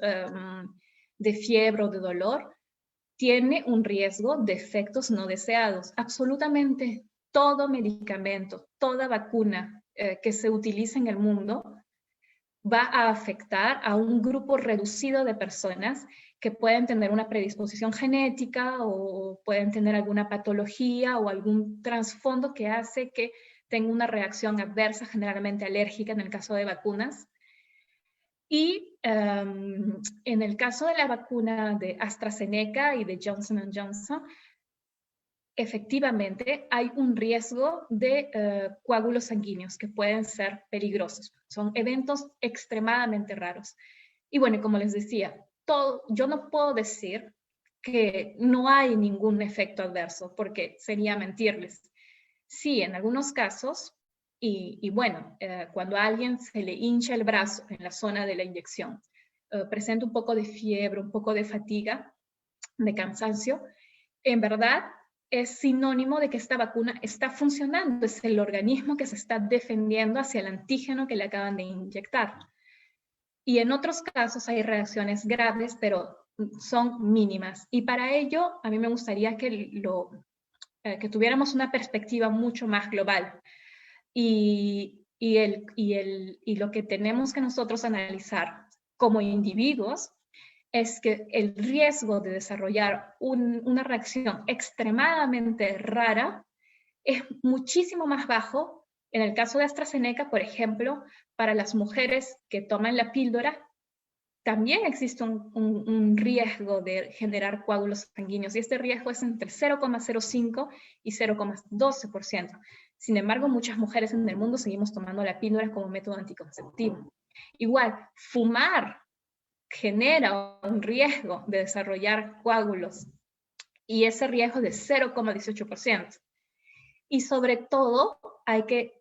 de fiebre o de dolor, tiene un riesgo de efectos no deseados. Absolutamente todo medicamento, toda vacuna que se utilice en el mundo va a afectar a un grupo reducido de personas que pueden tener una predisposición genética o pueden tener alguna patología o algún trasfondo que hace que tenga una reacción adversa, generalmente alérgica en el caso de vacunas. Y en el caso de la vacuna de AstraZeneca y de Johnson & Johnson, efectivamente hay un riesgo de coágulos sanguíneos que pueden ser peligrosos. Son eventos extremadamente raros. Y bueno, como les decía, yo no puedo decir que no hay ningún efecto adverso, porque sería mentirles. Sí, en algunos casos, y bueno, cuando a alguien se le hincha el brazo en la zona de la inyección, presenta un poco de fiebre, un poco de fatiga, de cansancio, en verdad es sinónimo de que esta vacuna está funcionando, es el organismo que se está defendiendo hacia el antígeno que le acaban de inyectar. Y en otros casos hay reacciones graves, pero son mínimas. Y para ello, a mí me gustaría que tuviéramos una perspectiva mucho más global. Y lo que tenemos que nosotros analizar como individuos es que el riesgo de desarrollar una reacción extremadamente rara es muchísimo más bajo. En el caso de AstraZeneca, por ejemplo, para las mujeres que toman la píldora, también existe un riesgo de generar coágulos sanguíneos, y este riesgo es entre 0,05 y 0,12%. Sin embargo, muchas mujeres en el mundo seguimos tomando la píldora como método anticonceptivo. Igual, fumar genera un riesgo de desarrollar coágulos, y ese riesgo es de 0,18%. Y sobre todo, hay que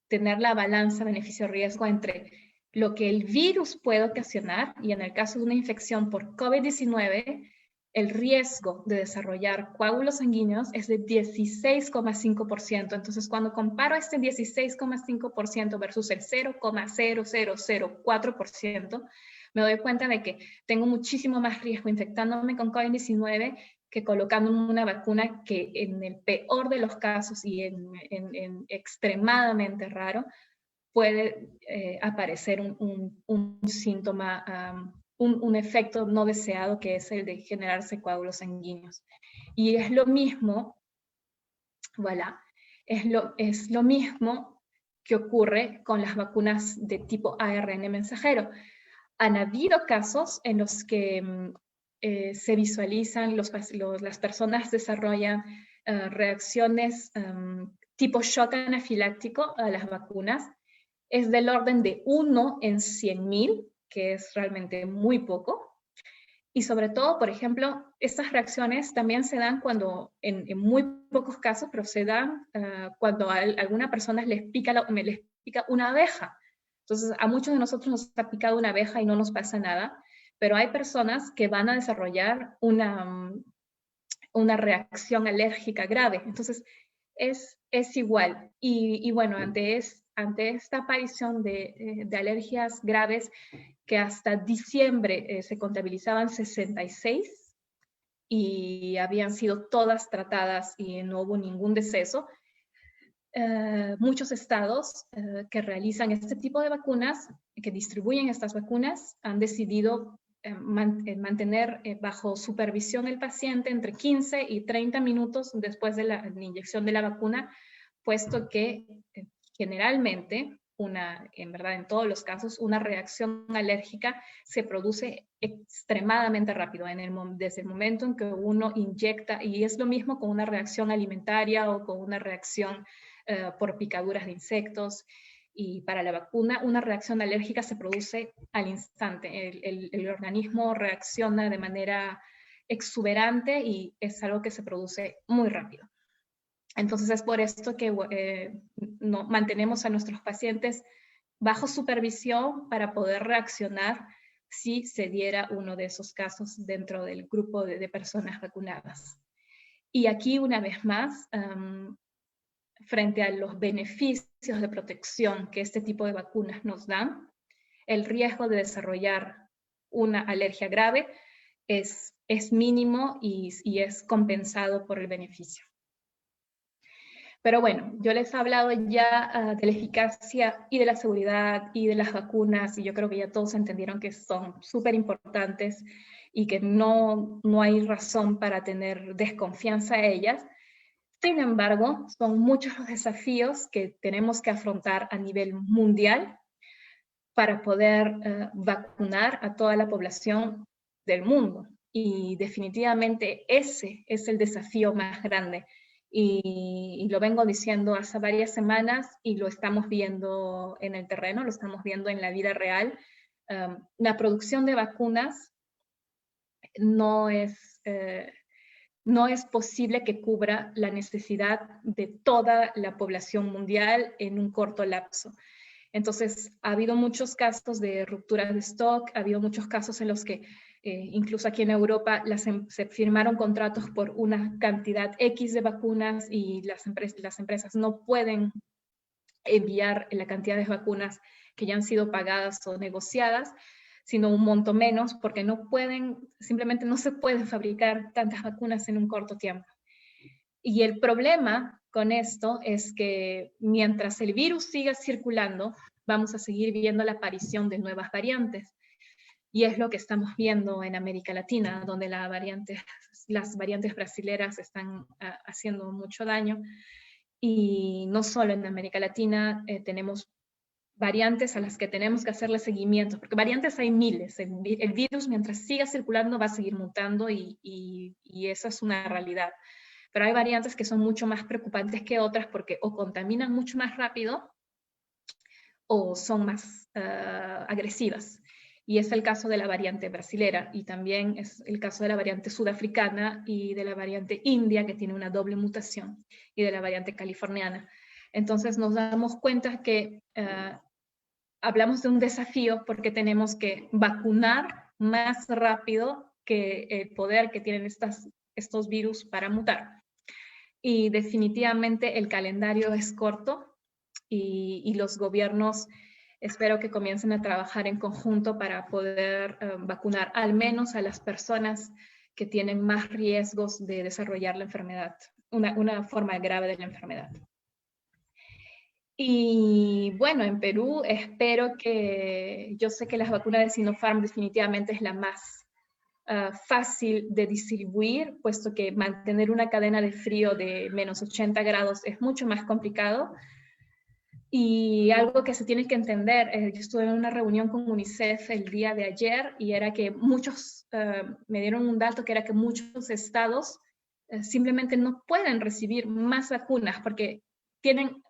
tener la balanza beneficio-riesgo entre lo que el virus puede ocasionar, y en el caso de una infección por COVID-19, el riesgo de desarrollar coágulos sanguíneos es de 16,5%. Entonces, cuando comparo este 16,5% versus el 0,0004%, me doy cuenta de que tengo muchísimo más riesgo infectándome con COVID-19 que colocándome una vacuna que en el peor de los casos y en extremadamente raro puede aparecer un síntoma, un efecto no deseado, que es el de generarse coágulos sanguíneos. Y es lo mismo, voilà, es lo mismo que ocurre con las vacunas de tipo ARN mensajero. Han habido casos en los que se visualizan, las personas desarrollan reacciones tipo shock anafiláctico a las vacunas. Es del orden de 1 en 100.000, que es realmente muy poco. Y sobre todo, por ejemplo, estas reacciones también se dan cuando, en muy pocos casos, pero se dan cuando a alguna persona les pica una abeja. Entonces, a muchos de nosotros nos ha picado una abeja y no nos pasa nada, pero hay personas que van a desarrollar una reacción alérgica grave. Entonces, es igual. Y bueno, ante esta aparición de alergias graves, que hasta diciembre se contabilizaban 66 y habían sido todas tratadas y no hubo ningún deceso, muchos estados que realizan este tipo de vacunas, que distribuyen estas vacunas, han decidido mantener bajo supervisión el paciente entre 15 y 30 minutos después de la inyección de la vacuna, puesto que generalmente, en verdad en todos los casos, una reacción alérgica se produce extremadamente rápido desde el momento en que uno inyecta, y es lo mismo con una reacción alimentaria o con una reacción por picaduras de insectos. Y para la vacuna, una reacción alérgica se produce al instante. El organismo reacciona de manera exuberante y es algo que se produce muy rápido. Entonces es por esto que mantenemos a nuestros pacientes bajo supervisión para poder reaccionar si se diera uno de esos casos dentro del grupo de personas vacunadas. Y aquí, una vez más, frente a los beneficios de protección que este tipo de vacunas nos dan, el riesgo de desarrollar una alergia grave es mínimo y es compensado por el beneficio. Pero bueno, yo les he hablado ya de la eficacia y de la seguridad y de las vacunas, y yo creo que ya todos entendieron que son súper importantes y que no hay razón para tener desconfianza a ellas. Sin embargo, son muchos los desafíos que tenemos que afrontar a nivel mundial para poder vacunar a toda la población del mundo. Y definitivamente ese es el desafío más grande. Y lo vengo diciendo hace varias semanas y lo estamos viendo en el terreno, lo estamos viendo en la vida real. La producción de vacunas no es posible que cubra la necesidad de toda la población mundial en un corto lapso. Entonces, ha habido muchos casos de rupturas de stock, ha habido muchos casos en los que incluso aquí en Europa se firmaron contratos por una cantidad X de vacunas y las empresas no pueden enviar la cantidad de vacunas que ya han sido pagadas o negociadas, sino un monto menos, porque simplemente no se pueden fabricar tantas vacunas en un corto tiempo. Y el problema con esto es que mientras el virus siga circulando, vamos a seguir viendo la aparición de nuevas variantes. Y es lo que estamos viendo en América Latina, donde las variantes brasileras están haciendo mucho daño. Y no solo en América Latina, tenemos variantes a las que tenemos que hacerle seguimiento, porque variantes hay miles. El virus, mientras siga circulando, va a seguir mutando y eso es una realidad. Pero hay variantes que son mucho más preocupantes que otras porque o contaminan mucho más rápido o son más agresivas. Y es el caso de la variante brasilera y también es el caso de la variante sudafricana y de la variante india, que tiene una doble mutación, y de la variante californiana. Entonces nos damos cuenta que hablamos de un desafío porque tenemos que vacunar más rápido que el poder que tienen estos virus para mutar. Y definitivamente el calendario es corto y los gobiernos espero que comiencen a trabajar en conjunto para poder vacunar al menos a las personas que tienen más riesgos de desarrollar la enfermedad, una forma grave de la enfermedad. Y bueno, en Perú yo sé que la vacuna de Sinopharm definitivamente es la más fácil de distribuir, puesto que mantener una cadena de frío de menos 80 grados es mucho más complicado. Y algo que se tiene que entender, yo estuve en una reunión con UNICEF el día de ayer y era que me dieron un dato que era que muchos estados simplemente no pueden recibir más vacunas porque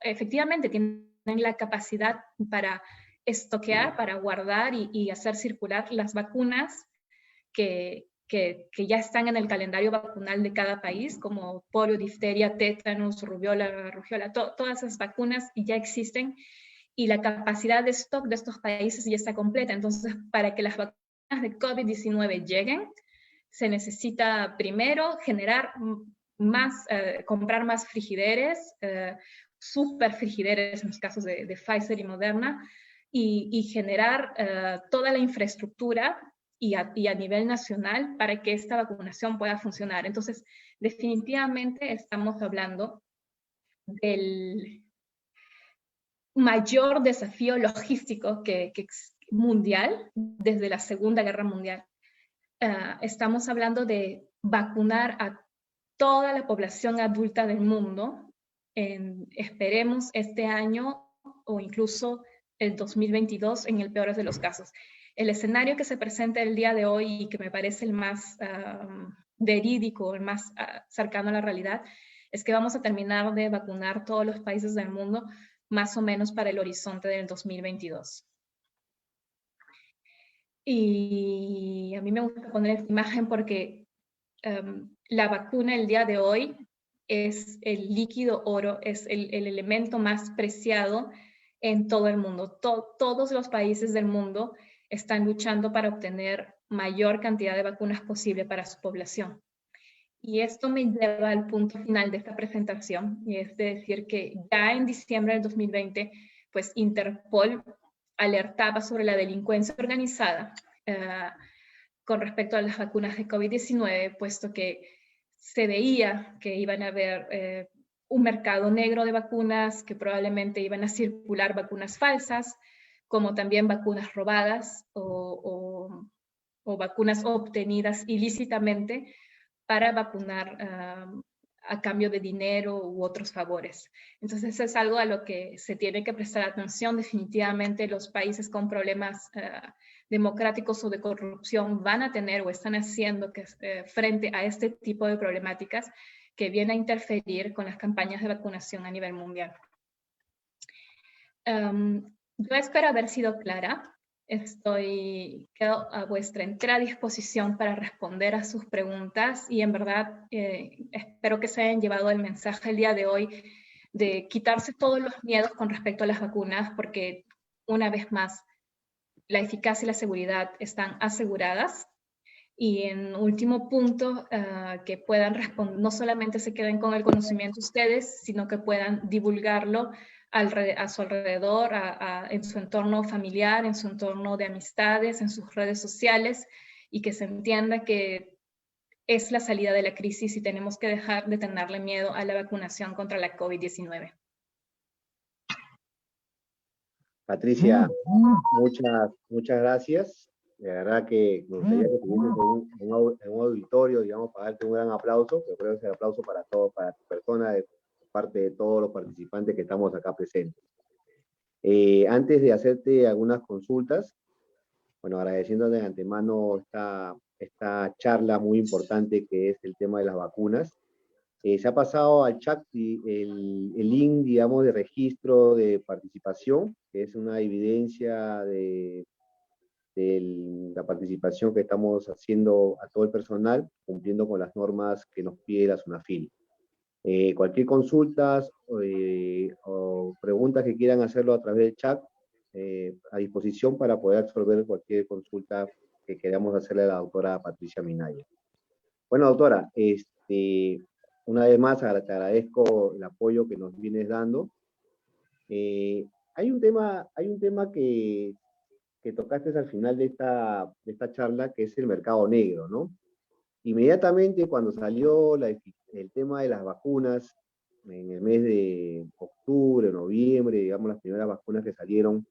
efectivamente tienen la capacidad para estoquear, para guardar y hacer circular las vacunas que ya están en el calendario vacunal de cada país, como polio, difteria, tétanos, rubiola, todas esas vacunas ya existen y la capacidad de stock de estos países ya está completa. Entonces, para que las vacunas de COVID-19 lleguen, se necesita primero comprar más frigideres, super frigideres en los casos de Pfizer y Moderna, y generar toda la infraestructura y a nivel nacional para que esta vacunación pueda funcionar. Entonces, definitivamente estamos hablando del mayor desafío logístico mundial desde la Segunda Guerra Mundial. Estamos hablando de vacunar a toda la población adulta del mundo, esperemos este año o incluso el 2022 en el peor de los casos. El escenario que se presenta el día de hoy y que me parece el más verídico, el más cercano a la realidad, es que vamos a terminar de vacunar todos los países del mundo más o menos para el horizonte del 2022. Y a mí me gusta poner esta imagen porque la vacuna el día de hoy es el líquido oro, es el elemento más preciado en todo el mundo. Todos los países del mundo están luchando para obtener mayor cantidad de vacunas posible para su población. Y esto me lleva al punto final de esta presentación, y es de decir que ya en diciembre del 2020, pues Interpol alertaba sobre la delincuencia organizada con respecto a las vacunas de COVID-19, puesto que se veía que iban a haber un mercado negro de vacunas, que probablemente iban a circular vacunas falsas, como también vacunas robadas o vacunas obtenidas ilícitamente para vacunar a cambio de dinero u otros favores. Entonces es algo a lo que se tiene que prestar atención. Definitivamente los países con problemas democráticos o de corrupción van a tener o están haciendo que frente a este tipo de problemáticas que viene a interferir con las campañas de vacunación a nivel mundial. Yo espero haber sido clara. Quedo a vuestra entera disposición para responder a sus preguntas y en verdad espero que se hayan llevado el mensaje el día de hoy de quitarse todos los miedos con respecto a las vacunas, porque una vez más la eficacia y la seguridad están aseguradas. Y en último punto, que puedan responder, no solamente se queden con el conocimiento ustedes, sino que puedan divulgarlo a su alrededor, en su entorno familiar, en su entorno de amistades, en sus redes sociales, y que se entienda que es la salida de la crisis y tenemos que dejar de tenerle miedo a la vacunación contra la COVID-19. Patricia, muchas gracias. De verdad que me gustaría que tuvieses un auditorio, digamos, para darte un gran aplauso, pero creo que es el aplauso para todos, para tu persona, de parte de todos los participantes que estamos acá presentes. Antes de hacerte algunas consultas, bueno, agradeciéndote de antemano esta charla muy importante que es el tema de las vacunas. Se ha pasado al chat el link, digamos, de registro de participación, que es una evidencia de la participación que estamos haciendo a todo el personal, cumpliendo con las normas que nos pide la SUNAFIL. Cualquier consulta o preguntas que quieran hacerlo a través del chat, a disposición para poder absorber cualquier consulta que queramos hacerle a la doctora Patricia Minaya. Bueno, doctora, una vez más te agradezco el apoyo que nos vienes dando. Hay un tema que tocaste al final de esta charla, que es el mercado negro, ¿no? Inmediatamente cuando salió el tema de las vacunas, en el mes de octubre, noviembre, digamos, las primeras vacunas que salieron,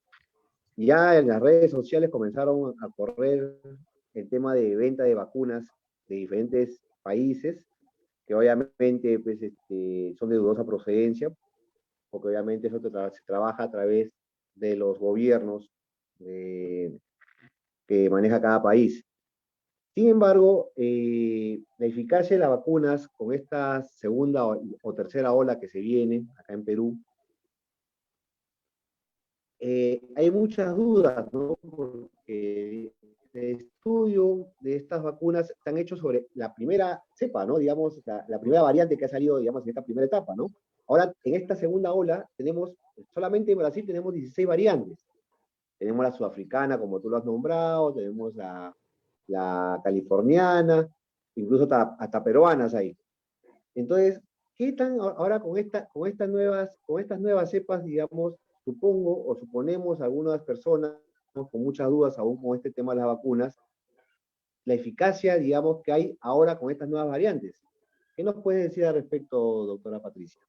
ya en las redes sociales comenzaron a correr el tema de venta de vacunas de diferentes países, que obviamente pues, son de dudosa procedencia, porque obviamente eso se trabaja a través de los gobiernos que maneja cada país. Sin embargo, la eficacia de las vacunas con esta segunda o tercera ola que se viene acá en Perú, hay muchas dudas, ¿no? Porque el estudio de estas vacunas están hechos sobre la primera cepa, ¿no? Digamos, la primera variante que ha salido, digamos, en esta primera etapa, ¿no? Ahora, en esta segunda ola, solamente en Brasil tenemos 16 variantes. Tenemos la sudafricana, como tú lo has nombrado, tenemos la californiana, incluso hasta peruanas hay. Entonces, ¿qué están ahora con estas nuevas cepas, digamos, suponemos algunas personas con muchas dudas aún con este tema de las vacunas, la eficacia, digamos, que hay ahora con estas nuevas variantes? ¿Qué nos puede decir al respecto, doctora Patricia?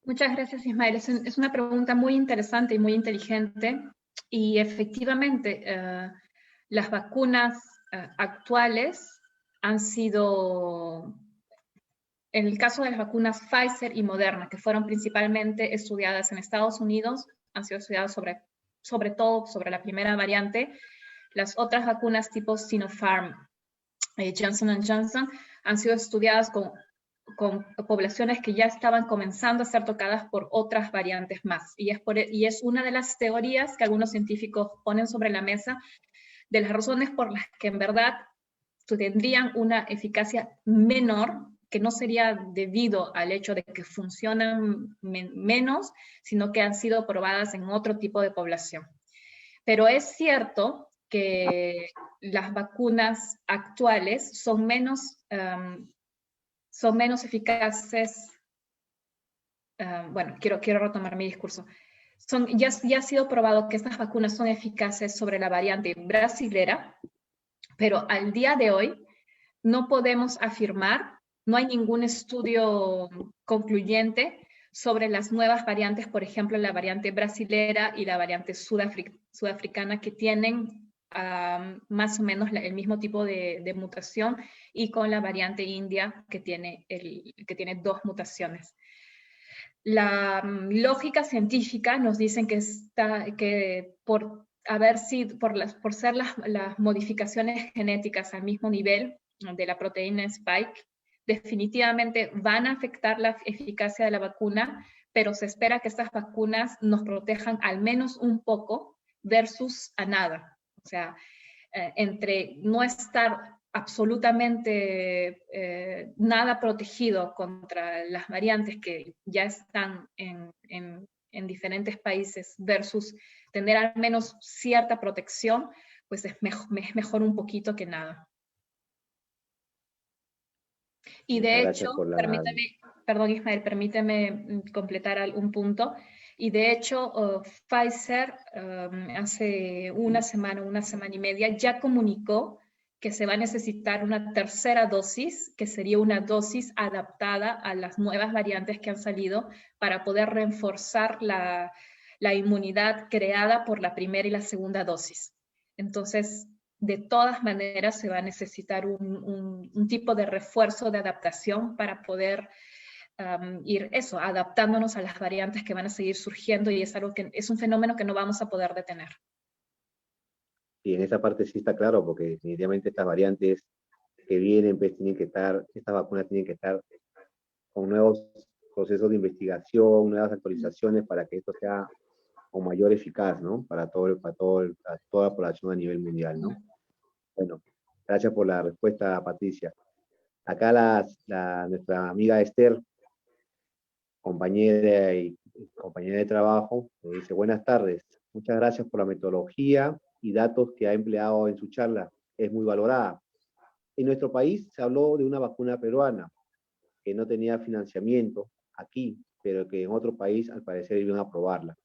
Muchas gracias, Ismael. Es una pregunta muy interesante y muy inteligente. Y efectivamente, las vacunas actuales han sido, en el caso de las vacunas Pfizer y Moderna, que fueron principalmente estudiadas en Estados Unidos, han sido estudiadas sobre todo sobre la primera variante. Las otras vacunas tipo Sinopharm, Johnson & Johnson, han sido estudiadas con poblaciones que ya estaban comenzando a ser tocadas por otras variantes más. Y es una de las teorías que algunos científicos ponen sobre la mesa de las razones por las que en verdad tendrían una eficacia menor, que no sería debido al hecho de que funcionan menos, sino que han sido probadas en otro tipo de población. Pero es cierto que las vacunas actuales son menos eficaces. Bueno, quiero retomar mi discurso. Ya ha sido probado que estas vacunas son eficaces sobre la variante brasilera, pero al día de hoy no podemos afirmar no hay ningún estudio concluyente sobre las nuevas variantes, por ejemplo, la variante brasilera y la variante sudafricana, que tienen más o menos el mismo tipo de mutación, y con la variante india, que tiene 2 mutaciones. La lógica científica nos dice que por ser las modificaciones genéticas al mismo nivel de la proteína Spike, definitivamente van a afectar la eficacia de la vacuna, pero se espera que estas vacunas nos protejan al menos un poco versus a nada. O sea, entre no estar absolutamente nada protegido contra las variantes que ya están en diferentes países versus tener al menos cierta protección, pues es mejor un poquito que nada. Y de hecho, perdón Ismael, permíteme completar un punto. Y de hecho, Pfizer hace una semana y media ya comunicó que se va a necesitar una tercera dosis, que sería una dosis adaptada a las nuevas variantes que han salido, para poder reforzar la inmunidad creada por la primera y la segunda dosis. Entonces, de todas maneras se va a necesitar un tipo de refuerzo de adaptación para poder ir adaptándonos a las variantes que van a seguir surgiendo, y es un fenómeno que no vamos a poder detener. Y en esa parte sí está claro, porque definitivamente estas variantes que vienen, pues estas vacunas tienen que estar con nuevos procesos de investigación, nuevas actualizaciones para que esto sea con mayor eficaz, ¿no? Para toda la población a nivel mundial, ¿no? Bueno, gracias por la respuesta, Patricia. Acá nuestra amiga Esther, compañera de trabajo, me dice: buenas tardes, muchas gracias por la metodología y datos que ha empleado en su charla, es muy valorada. En nuestro país se habló de una vacuna peruana que no tenía financiamiento aquí, pero que en otro país al parecer iban a aprobarla.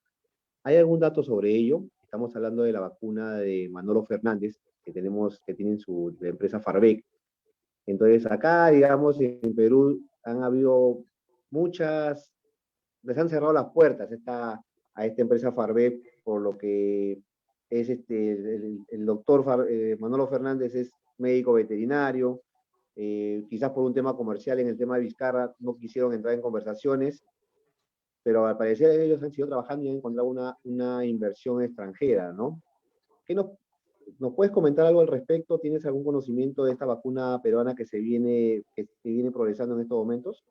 ¿Hay algún dato sobre ello? Estamos hablando de la vacuna de Manolo Fernández, que tienen la empresa Farbec. Entonces acá, digamos, en Perú han habido les han cerrado las puertas a esta empresa Farbec, por lo que es el doctor Manolo Fernández es médico veterinario. Quizás por un tema comercial en el tema de Vizcarra no quisieron entrar en conversaciones, pero al parecer ellos han sido trabajando y han encontrado una inversión extranjera, ¿no? ¿Qué nos puedes comentar algo al respecto? ¿Tienes algún conocimiento de esta vacuna peruana que se viene progresando en estos momentos?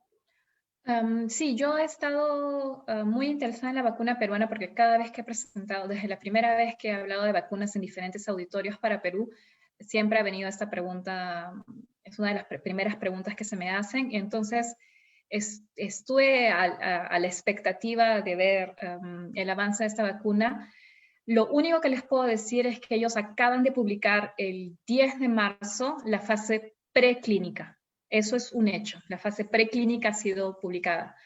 Sí, yo he estado muy interesada en la vacuna peruana, porque cada vez que he presentado, desde la primera vez que he hablado de vacunas en diferentes auditorios para Perú, siempre ha venido esta pregunta, es una de las primeras preguntas que se me hacen. Y entonces estuve a la expectativa de ver el avance de esta vacuna. Lo único que les puedo decir es que ellos acaban de publicar el 10 de marzo la fase preclínica. Eso es un hecho. La fase preclínica ha sido publicada.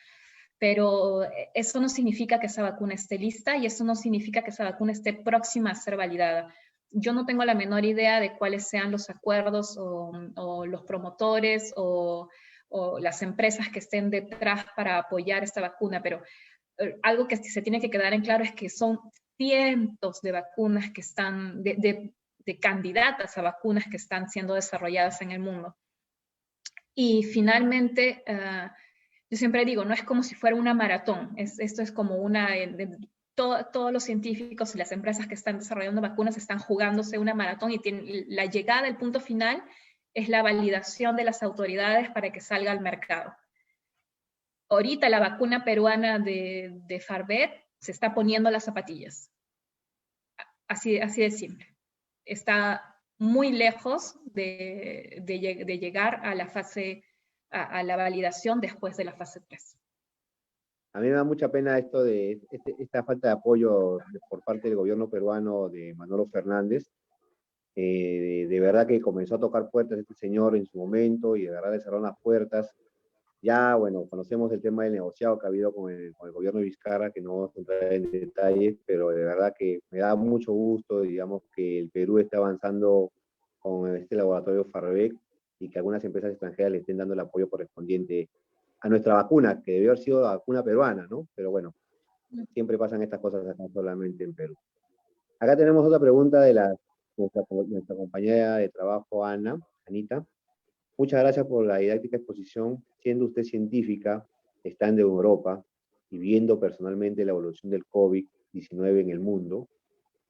Pero eso no significa que esa vacuna esté lista, y eso no significa que esa vacuna esté próxima a ser validada. Yo no tengo la menor idea de cuáles sean los acuerdos o los promotores o las empresas que estén detrás para apoyar esta vacuna, pero algo que se tiene que quedar en claro es que son cientos de vacunas que están, de candidatas a vacunas que están siendo desarrolladas en el mundo. Y finalmente, yo siempre digo, no es como si fuera una maratón, esto es como todos los científicos y las empresas que están desarrollando vacunas están jugándose una maratón, y la llegada, el punto final, es la validación de las autoridades para que salga al mercado. Ahorita la vacuna peruana de Farbec se está poniendo las zapatillas. Así de simple. Está muy lejos de llegar a la validación después de la fase 3. A mí me da mucha pena esto de esta falta de apoyo por parte del gobierno peruano de Manolo Fernández. De verdad que comenzó a tocar puertas este señor en su momento, y de verdad le cerraron las puertas. Ya, bueno, conocemos el tema del negociado que ha habido con el gobierno de Vizcarra, que no vamos a entrar en detalles, pero de verdad que me da mucho gusto, digamos, que el Perú esté avanzando con este laboratorio Farbec. y que algunas empresas extranjeras le estén dando el apoyo correspondiente a nuestra vacuna, que debió haber sido la vacuna peruana, ¿no? Pero bueno, siempre pasan estas cosas acá solamente en Perú. Acá tenemos otra pregunta de nuestra compañera de trabajo, Anita. Muchas gracias por la didáctica exposición. Siendo usted científica, estando en Europa y viendo personalmente la evolución del COVID-19 en el mundo,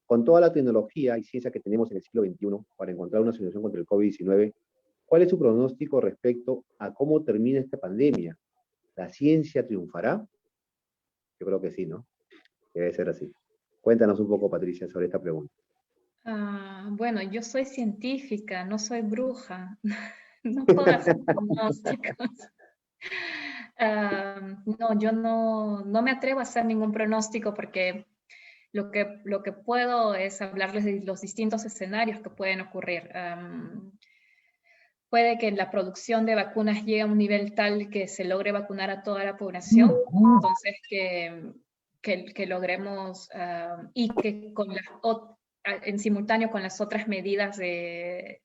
con toda la tecnología y ciencia que tenemos en el siglo XXI para encontrar una solución contra el COVID-19, ¿cuál es su pronóstico respecto a cómo termina esta pandemia? ¿La ciencia triunfará? Yo creo que sí, ¿no? Debe ser así. Cuéntanos un poco, Patricia, sobre esta pregunta. Bueno, yo soy científica, no soy bruja. No puedo hacer pronósticos. No, yo no me atrevo a hacer ningún pronóstico porque lo que puedo es hablarles de los distintos escenarios que pueden ocurrir. Puede que la producción de vacunas llegue a un nivel tal que se logre vacunar a toda la población, entonces que logremos y que en simultáneo con las otras medidas de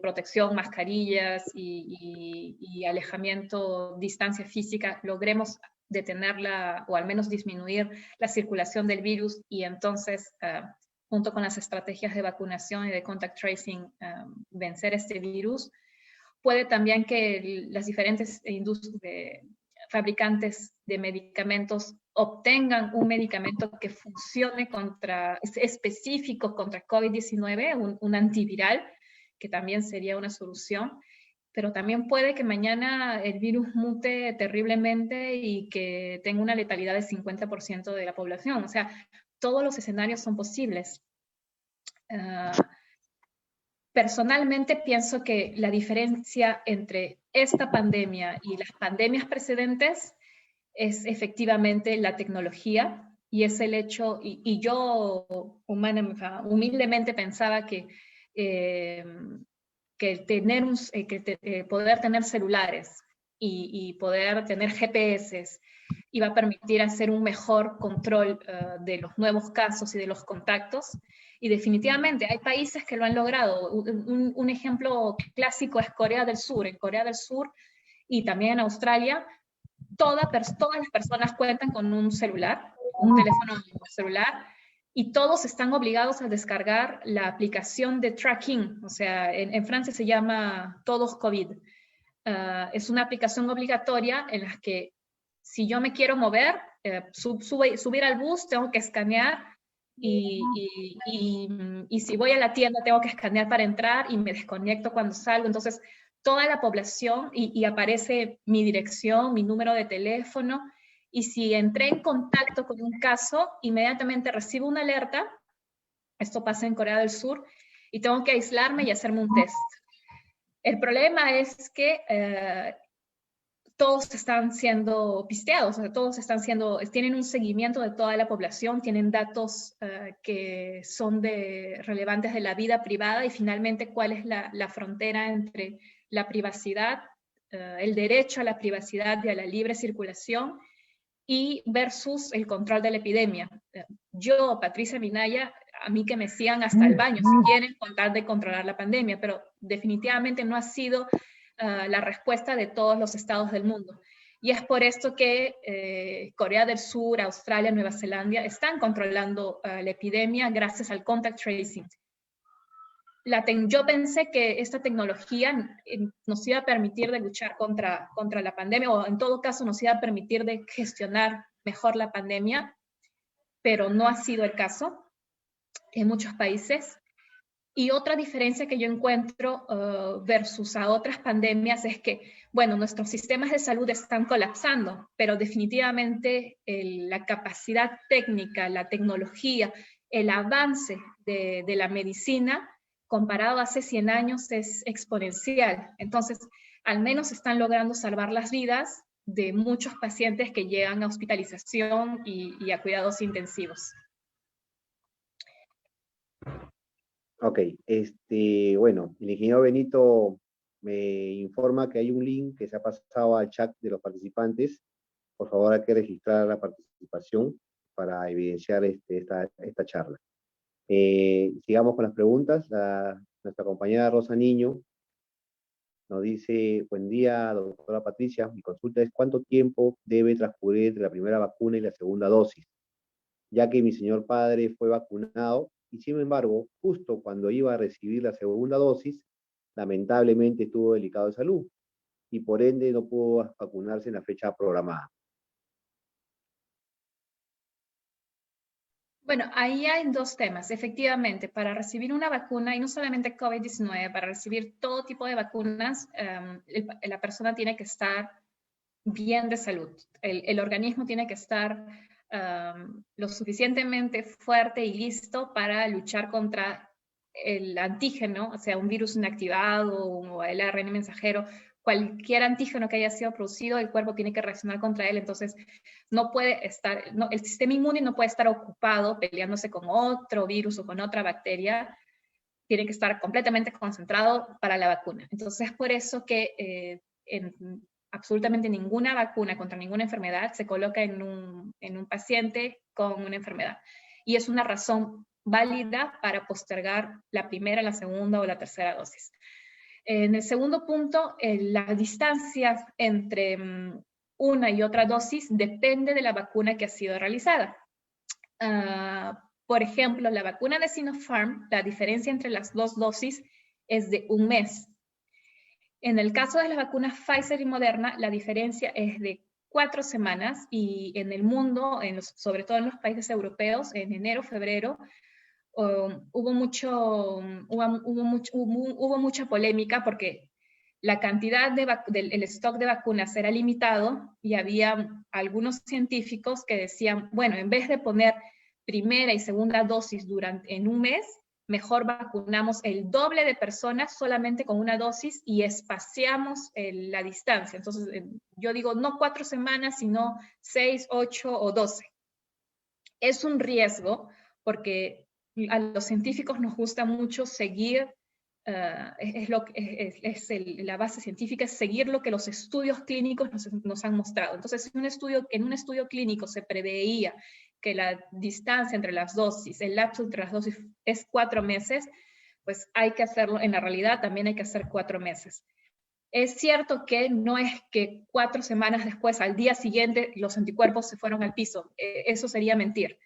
protección, mascarillas y alejamiento, distancia física, logremos detenerla o al menos disminuir la circulación del virus y entonces, junto con las estrategias de vacunación y de contact tracing, vencer este virus. Puede también que las diferentes fabricantes de medicamentos obtengan un medicamento que funcione específico contra COVID-19, un antiviral, que también sería una solución, pero también puede que mañana el virus mute terriblemente y que tenga una letalidad del 50% de la población. O sea, todos los escenarios son posibles. Personalmente pienso que la diferencia entre esta pandemia y las pandemias precedentes es efectivamente la tecnología y es el hecho, y yo humildemente pensaba que poder tener celulares y poder tener GPS iba a permitir hacer un mejor control de los nuevos casos y de los contactos. Y definitivamente hay países que lo han logrado. Un ejemplo clásico es Corea del Sur. En Corea del Sur y también en Australia, todas las personas cuentan con un celular, un teléfono celular, y todos están obligados a descargar la aplicación de tracking. O sea, en Francia se llama Todos COVID. Es una aplicación obligatoria en la que si yo me quiero mover, subir al bus, tengo que escanear y si voy a la tienda tengo que escanear para entrar y me desconecto cuando salgo. Entonces, toda la población y aparece mi dirección, mi número de teléfono, y si entré en contacto con un caso, inmediatamente recibo una alerta. Esto pasa en Corea del Sur y tengo que aislarme y hacerme un test. El problema es que todos están siendo pisteados, o sea, tienen un seguimiento de toda la población, tienen datos que son relevantes de la vida privada y finalmente cuál es la frontera entre la privacidad, el derecho a la privacidad y a la libre circulación y versus el control de la epidemia. Yo, Patricia Minaya, a mí que me sigan hasta el baño si quieren contar de controlar la pandemia, pero definitivamente no ha sido la respuesta de todos los estados del mundo. Y es por esto que Corea del Sur, Australia, Nueva Zelanda están controlando la epidemia gracias al contact tracing. Yo pensé que esta tecnología nos iba a permitir de luchar contra la pandemia, o en todo caso nos iba a permitir de gestionar mejor la pandemia, pero no ha sido el caso en muchos países. Y otra diferencia que yo encuentro versus a otras pandemias es que, bueno, nuestros sistemas de salud están colapsando, pero definitivamente la capacidad técnica, la tecnología, el avance de la medicina, comparado a hace 100 años, es exponencial. Entonces, al menos están logrando salvar las vidas de muchos pacientes que llegan a hospitalización y a cuidados intensivos. Ok, bueno, el ingeniero Benito me informa que hay un link que se ha pasado al chat de los participantes. Por favor, hay que registrar la participación para evidenciar esta charla. Sigamos con las preguntas. Nuestra compañera Rosa Niño Nos dice, buen día, doctora Patricia. Mi consulta es, ¿cuánto tiempo debe transcurrir entre la primera vacuna y la segunda dosis? Ya que mi señor padre fue vacunado y, sin embargo, justo cuando iba a recibir la segunda dosis, lamentablemente estuvo delicado de salud y por ende no pudo vacunarse en la fecha programada. Bueno, ahí hay dos temas. Efectivamente, para recibir una vacuna, y no solamente COVID-19, para recibir todo tipo de vacunas, la persona tiene que estar bien de salud. El organismo tiene que estar lo suficientemente fuerte y listo para luchar contra el antígeno, o sea, un virus inactivado o el ARN mensajero, cualquier antígeno que haya sido producido, el cuerpo tiene que reaccionar contra él. Entonces, no puede estar, el sistema inmune no puede estar ocupado peleándose con otro virus o con otra bacteria. Tiene que estar completamente concentrado para la vacuna. Entonces, es por eso que en absolutamente ninguna vacuna contra ninguna enfermedad se coloca en un paciente con una enfermedad. Y es una razón válida para postergar la primera, la segunda o la tercera dosis. En el segundo punto, la distancia entre una y otra dosis depende de la vacuna que ha sido realizada. Por ejemplo, la vacuna de Sinopharm, la diferencia entre las dos dosis es de 1 mes. En el caso de las vacunas Pfizer y Moderna, la diferencia es de 4 semanas, y en el mundo, sobre todo en los países europeos, en enero, febrero, hubo mucha polémica porque la cantidad del stock de vacunas era limitado y había algunos científicos que decían, bueno, en vez de poner primera y segunda dosis en 1 mes, mejor vacunamos el doble de personas solamente con una dosis y espaciamos la distancia. Entonces, yo digo, no 4 semanas, sino 6, 8 o 12. Es un riesgo porque a los científicos nos gusta mucho seguir, la base científica es seguir lo que los estudios clínicos nos han mostrado. Entonces, en un estudio clínico se preveía que la distancia entre las dosis, el lapso entre las dosis es 4 meses, pues hay que hacerlo, en la realidad también hay que hacer 4 meses. Es cierto que no es que 4 semanas después, al día siguiente, los anticuerpos se fueron al piso. Eso sería mentir.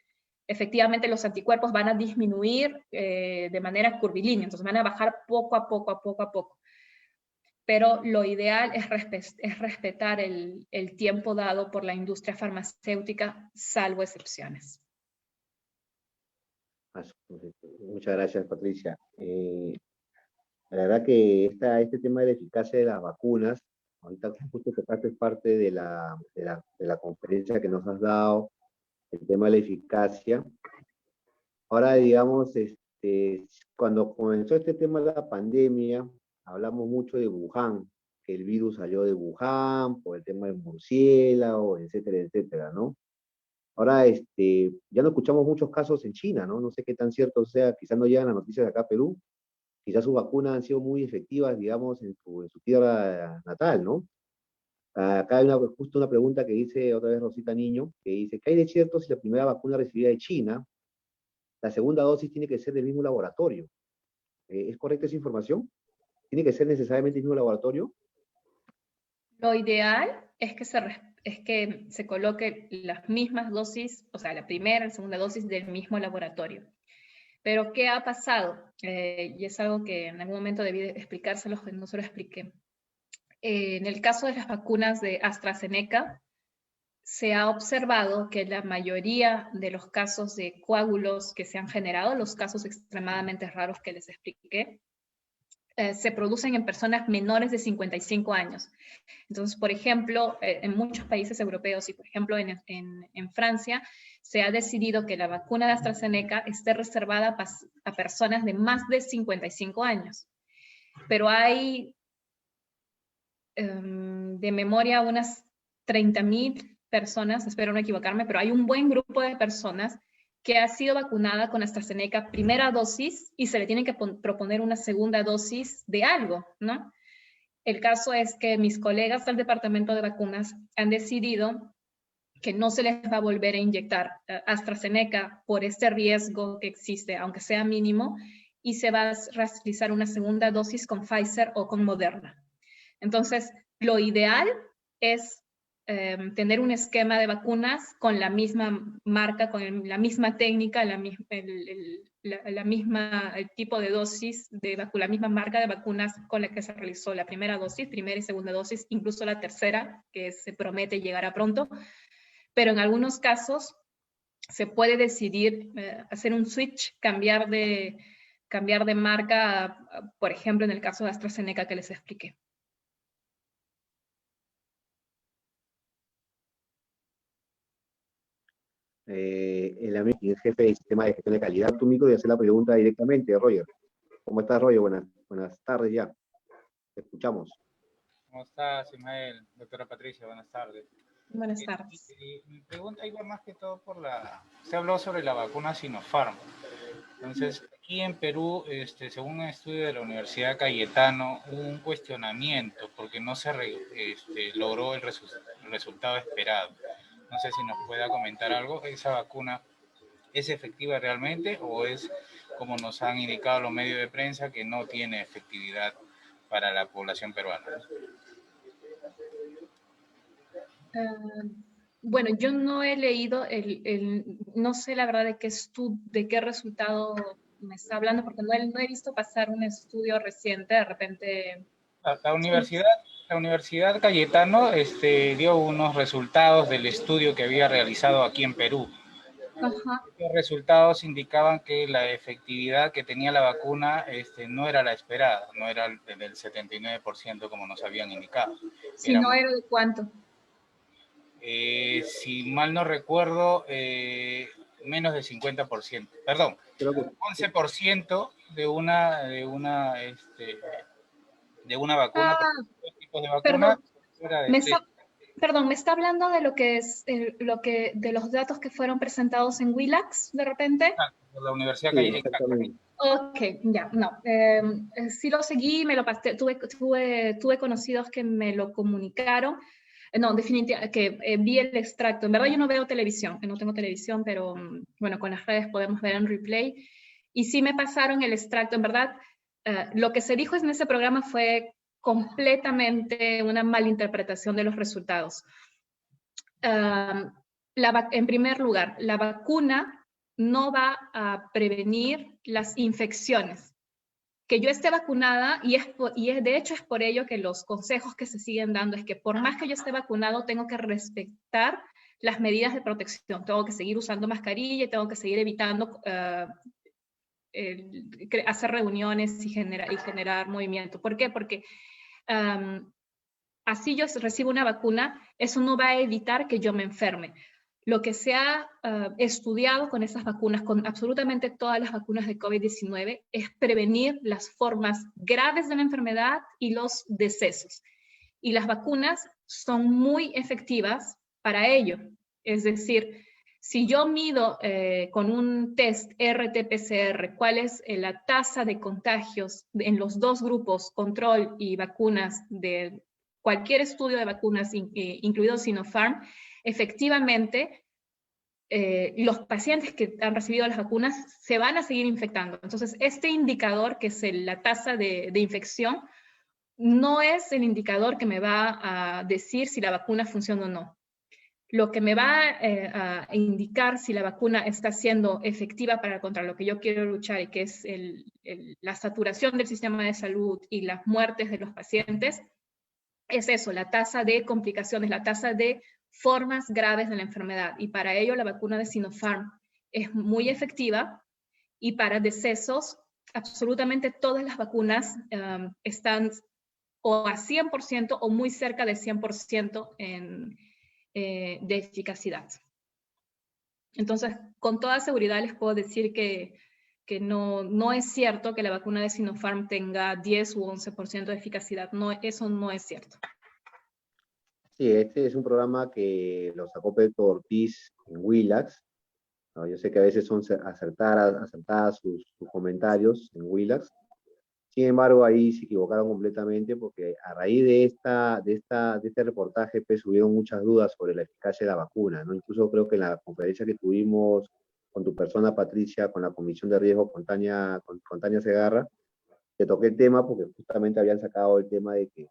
Efectivamente, los anticuerpos van a disminuir de manera curvilínea, entonces van a bajar poco a poco. Pero lo ideal es respetar el tiempo dado por la industria farmacéutica, salvo excepciones. Muchas gracias, Patricia. La verdad que este tema de la eficacia de las vacunas, ahorita justo tocaste parte de la conferencia que nos has dado, el tema de la eficacia. Ahora, digamos, cuando comenzó este tema de la pandemia, hablamos mucho de Wuhan, que el virus salió de Wuhan por el tema del murciélago, etcétera, etcétera, ¿no? Ahora, ya no escuchamos muchos casos en China, ¿no? No sé qué tan cierto sea, quizás no llegan las noticias de acá a Perú, quizás sus vacunas han sido muy efectivas, digamos, en su tierra natal, ¿no? Acá hay justo una pregunta que dice otra vez Rosita Niño, que dice, ¿qué hay de cierto si la primera vacuna recibida de China, la segunda dosis tiene que ser del mismo laboratorio? ¿Es correcta esa información? ¿Tiene que ser necesariamente el mismo laboratorio? Lo ideal es que se coloque las mismas dosis, o sea, la primera y segunda dosis del mismo laboratorio. Pero, ¿qué ha pasado? Y es algo que en algún momento debí explicárselos, no se lo expliqué. En el caso de las vacunas de AstraZeneca, se ha observado que la mayoría de los casos de coágulos que se han generado, los casos extremadamente raros que les expliqué, se producen en personas menores de 55 años. Entonces, por ejemplo, en muchos países europeos y, por ejemplo, en Francia, se ha decidido que la vacuna de AstraZeneca esté reservada a personas de más de 55 años. Pero hay, de memoria, unas 30.000 personas, espero no equivocarme, pero hay un buen grupo de personas que ha sido vacunada con AstraZeneca primera dosis y se le tiene que proponer una segunda dosis de algo, ¿no? El caso es que mis colegas del departamento de vacunas han decidido que no se les va a volver a inyectar AstraZeneca por este riesgo que existe, aunque sea mínimo, y se va a realizar una segunda dosis con Pfizer o con Moderna. Entonces, lo ideal es tener un esquema de vacunas con la misma marca, con la misma técnica, el tipo de dosis de vacuna, la misma marca de vacunas con la que se realizó la primera dosis, primera y segunda dosis, incluso la tercera, que se promete llegará pronto. Pero en algunos casos se puede decidir hacer un switch, cambiar de marca, por ejemplo, en el caso de AstraZeneca que les expliqué. El amigo y el jefe del sistema de gestión de calidad, tu micro, y hacer la pregunta directamente, Roger. ¿Cómo estás, Roger? Buenas tardes ya. Te escuchamos. ¿Cómo estás, Ismael? Doctora Patricia, buenas tardes. Buenas tardes. Mi pregunta iba más que todo por se habló sobre la vacuna Sinopharm. Entonces, aquí en Perú, según un estudio de la Universidad Cayetano, hubo un cuestionamiento porque no se logró el resultado esperado. No sé si nos pueda comentar algo. ¿Esa vacuna es efectiva realmente o es, como nos han indicado los medios de prensa, que no tiene efectividad para la población peruana? Bueno, yo no he leído no sé la verdad de qué resultado me está hablando, porque no he visto pasar un estudio reciente, de repente. La Universidad Cayetano dio unos resultados del estudio que había realizado aquí en Perú. Ajá. Los resultados indicaban que la efectividad que tenía la vacuna no era la esperada, no era del 79% como nos habían indicado. Si no era de cuánto. Si mal no recuerdo, menos del 50%. Perdón, Creo que 11% de una vacuna, tipos de vacuna, perdón, me está hablando de lo que es de los datos que fueron presentados en Willax, de repente. Por la Universidad sí, exactamente. Ok, ya, no. Sí lo seguí, me lo pasé, tuve conocidos que me lo comunicaron. No, definitivamente, que vi el extracto. En verdad yo no veo televisión, no tengo televisión, pero bueno, con las redes podemos ver en replay. Y sí me pasaron el extracto. En verdad, lo que se dijo en ese programa fue completamente una malinterpretación de los resultados. En primer lugar, la vacuna no va a prevenir las infecciones. Que yo esté vacunada, de hecho es por ello que los consejos que se siguen dando es que por más que yo esté vacunado, tengo que respetar las medidas de protección. Tengo que seguir usando mascarilla y tengo que seguir evitando hacer reuniones y generar movimiento. ¿Por qué? Porque así yo recibo una vacuna, eso no va a evitar que yo me enferme. Lo que se ha estudiado con esas vacunas, con absolutamente todas las vacunas de COVID-19, es prevenir las formas graves de la enfermedad y los decesos. Y las vacunas son muy efectivas para ello. Es decir, si yo mido con un test RT-PCR cuál es la tasa de contagios en los dos grupos, control y vacunas, de cualquier estudio de vacunas, incluido Sinopharm, efectivamente, los pacientes que han recibido las vacunas se van a seguir infectando. Entonces, este indicador, que es la tasa de infección, no es el indicador que me va a decir si la vacuna funciona o no. Lo que me va a indicar si la vacuna está siendo efectiva contra lo que yo quiero luchar, y que es la saturación del sistema de salud y las muertes de los pacientes, es eso, la tasa de complicaciones, la tasa de formas graves de la enfermedad. Y para ello la vacuna de Sinopharm es muy efectiva, y para decesos absolutamente todas las vacunas están o a 100% o muy cerca de 100% de eficacidad. Entonces, con toda seguridad les puedo decir que no es cierto que la vacuna de Sinopharm tenga 10 u 11% de eficacidad. No, eso no es cierto. Sí, este es un programa que lo sacó Pedro Ortiz en Willax, ¿no? Yo sé que a veces son acertadas sus comentarios en Willax. Sin embargo, ahí se equivocaron completamente, porque a raíz de este reportaje pues, hubieron muchas dudas sobre la eficacia de la vacuna, ¿no? Incluso creo que en la conferencia que tuvimos con tu persona, Patricia, con la Comisión de Riesgo, con Tania Segarra, te toqué el tema porque justamente habían sacado el tema de que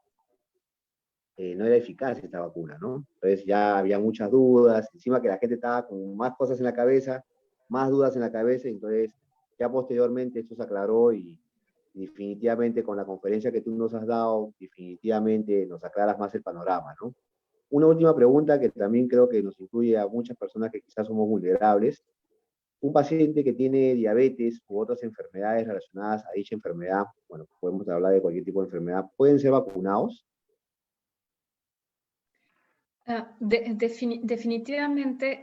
no era eficaz esta vacuna, ¿no? Entonces ya había muchas dudas, encima que la gente estaba con más cosas en la cabeza, más dudas en la cabeza, entonces ya posteriormente esto se aclaró y definitivamente con la conferencia que tú nos has dado, definitivamente nos aclaras más el panorama, ¿no? Una última pregunta que también creo que nos incluye a muchas personas que quizás somos vulnerables. Un paciente que tiene diabetes u otras enfermedades relacionadas a dicha enfermedad, bueno, podemos hablar de cualquier tipo de enfermedad, ¿pueden ser vacunados? Definitivamente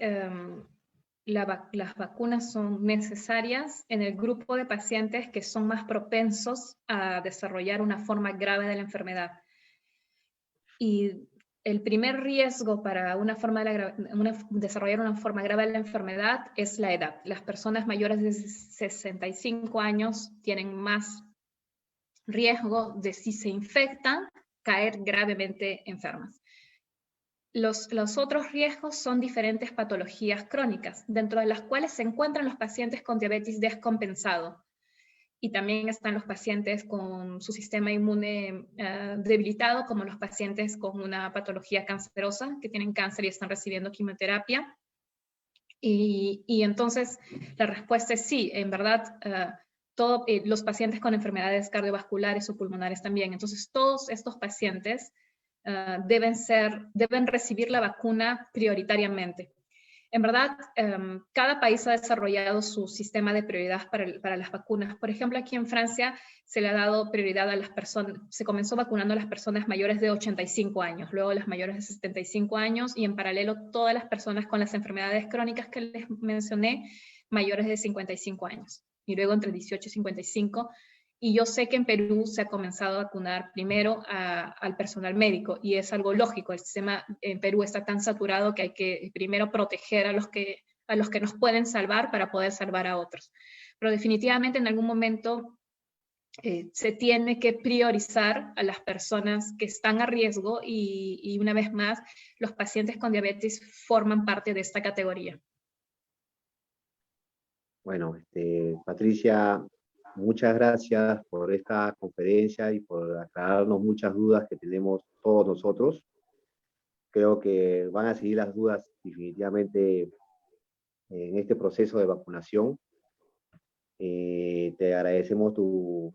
las vacunas son necesarias en el grupo de pacientes que son más propensos a desarrollar una forma grave de la enfermedad. Y el primer riesgo para desarrollar una forma grave de la enfermedad es la edad. Las personas mayores de 65 años tienen más riesgo de, si se infectan, caer gravemente enfermas. Los otros riesgos son diferentes patologías crónicas, dentro de las cuales se encuentran los pacientes con diabetes descompensado. Y también están los pacientes con su sistema inmune debilitado, como los pacientes con una patología cancerosa, que tienen cáncer y están recibiendo quimioterapia. Y entonces la respuesta es sí, en verdad, los pacientes con enfermedades cardiovasculares o pulmonares también. Entonces todos estos pacientes deben recibir la vacuna prioritariamente. En verdad, cada país ha desarrollado su sistema de prioridad para las vacunas. Por ejemplo, aquí en Francia se le ha dado prioridad a las personas, se comenzó vacunando a las personas mayores de 85 años, luego las mayores de 75 años y en paralelo todas las personas con las enfermedades crónicas que les mencioné, mayores de 55 años. Y luego entre 18 y 55. Y yo sé que en Perú se ha comenzado a vacunar primero al personal médico, y es algo lógico. El sistema en Perú está tan saturado que hay que primero proteger a los que nos pueden salvar para poder salvar a otros. Pero definitivamente en algún momento se tiene que priorizar a las personas que están a riesgo y una vez más, los pacientes con diabetes forman parte de esta categoría. Bueno, Patricia, muchas gracias por esta conferencia y por aclararnos muchas dudas que tenemos todos nosotros. Creo que van a seguir las dudas definitivamente en este proceso de vacunación. Te agradecemos tu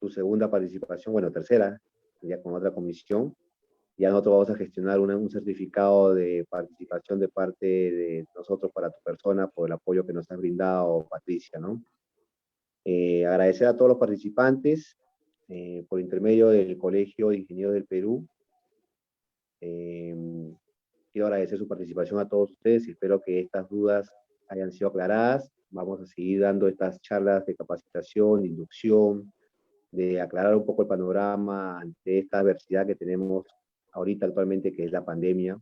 segunda participación, bueno, tercera, ya con otra comisión. Ya nosotros vamos a gestionar un certificado de participación de parte de nosotros para tu persona por el apoyo que nos has brindado, Patricia, ¿no? Agradecer a todos los participantes por intermedio del Colegio de Ingenieros del Perú. Quiero agradecer su participación a todos ustedes y espero que estas dudas hayan sido aclaradas. Vamos a seguir dando estas charlas de capacitación, de inducción, de aclarar un poco el panorama ante esta adversidad que tenemos ahorita actualmente, que es la pandemia,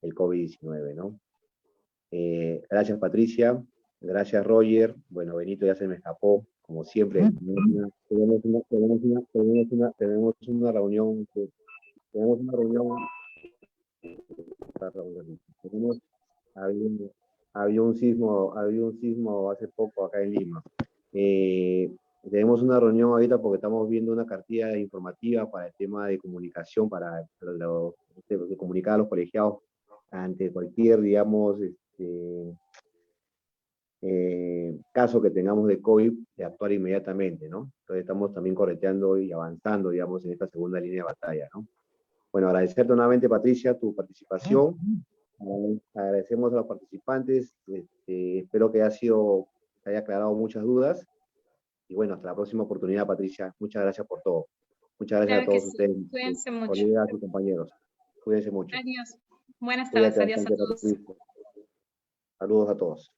el COVID-19, ¿no? Gracias, Patricia. Gracias, Roger. Bueno, Benito ya se me escapó, como siempre. Tenemos una reunión. Había un sismo hace poco acá en Lima. Tenemos una reunión ahorita porque estamos viendo una cartilla informativa para el tema de comunicación, de comunicar a los colegiados ante cualquier, digamos, caso que tengamos de COVID, de actuar inmediatamente, ¿no? Entonces estamos también correteando y avanzando, digamos, en esta segunda línea de batalla, ¿no? Bueno, agradecerte nuevamente, Patricia, tu participación. Agradecemos a los participantes. Espero que haya aclarado muchas dudas. Y bueno, hasta la próxima oportunidad, Patricia. Muchas gracias por todo. Muchas gracias Claro a todos sí. ustedes, Cuídense mucho. colegas y compañeros. Cuídense mucho. Adiós. Buenas tardes. Adiós a todos. Saludos a todos.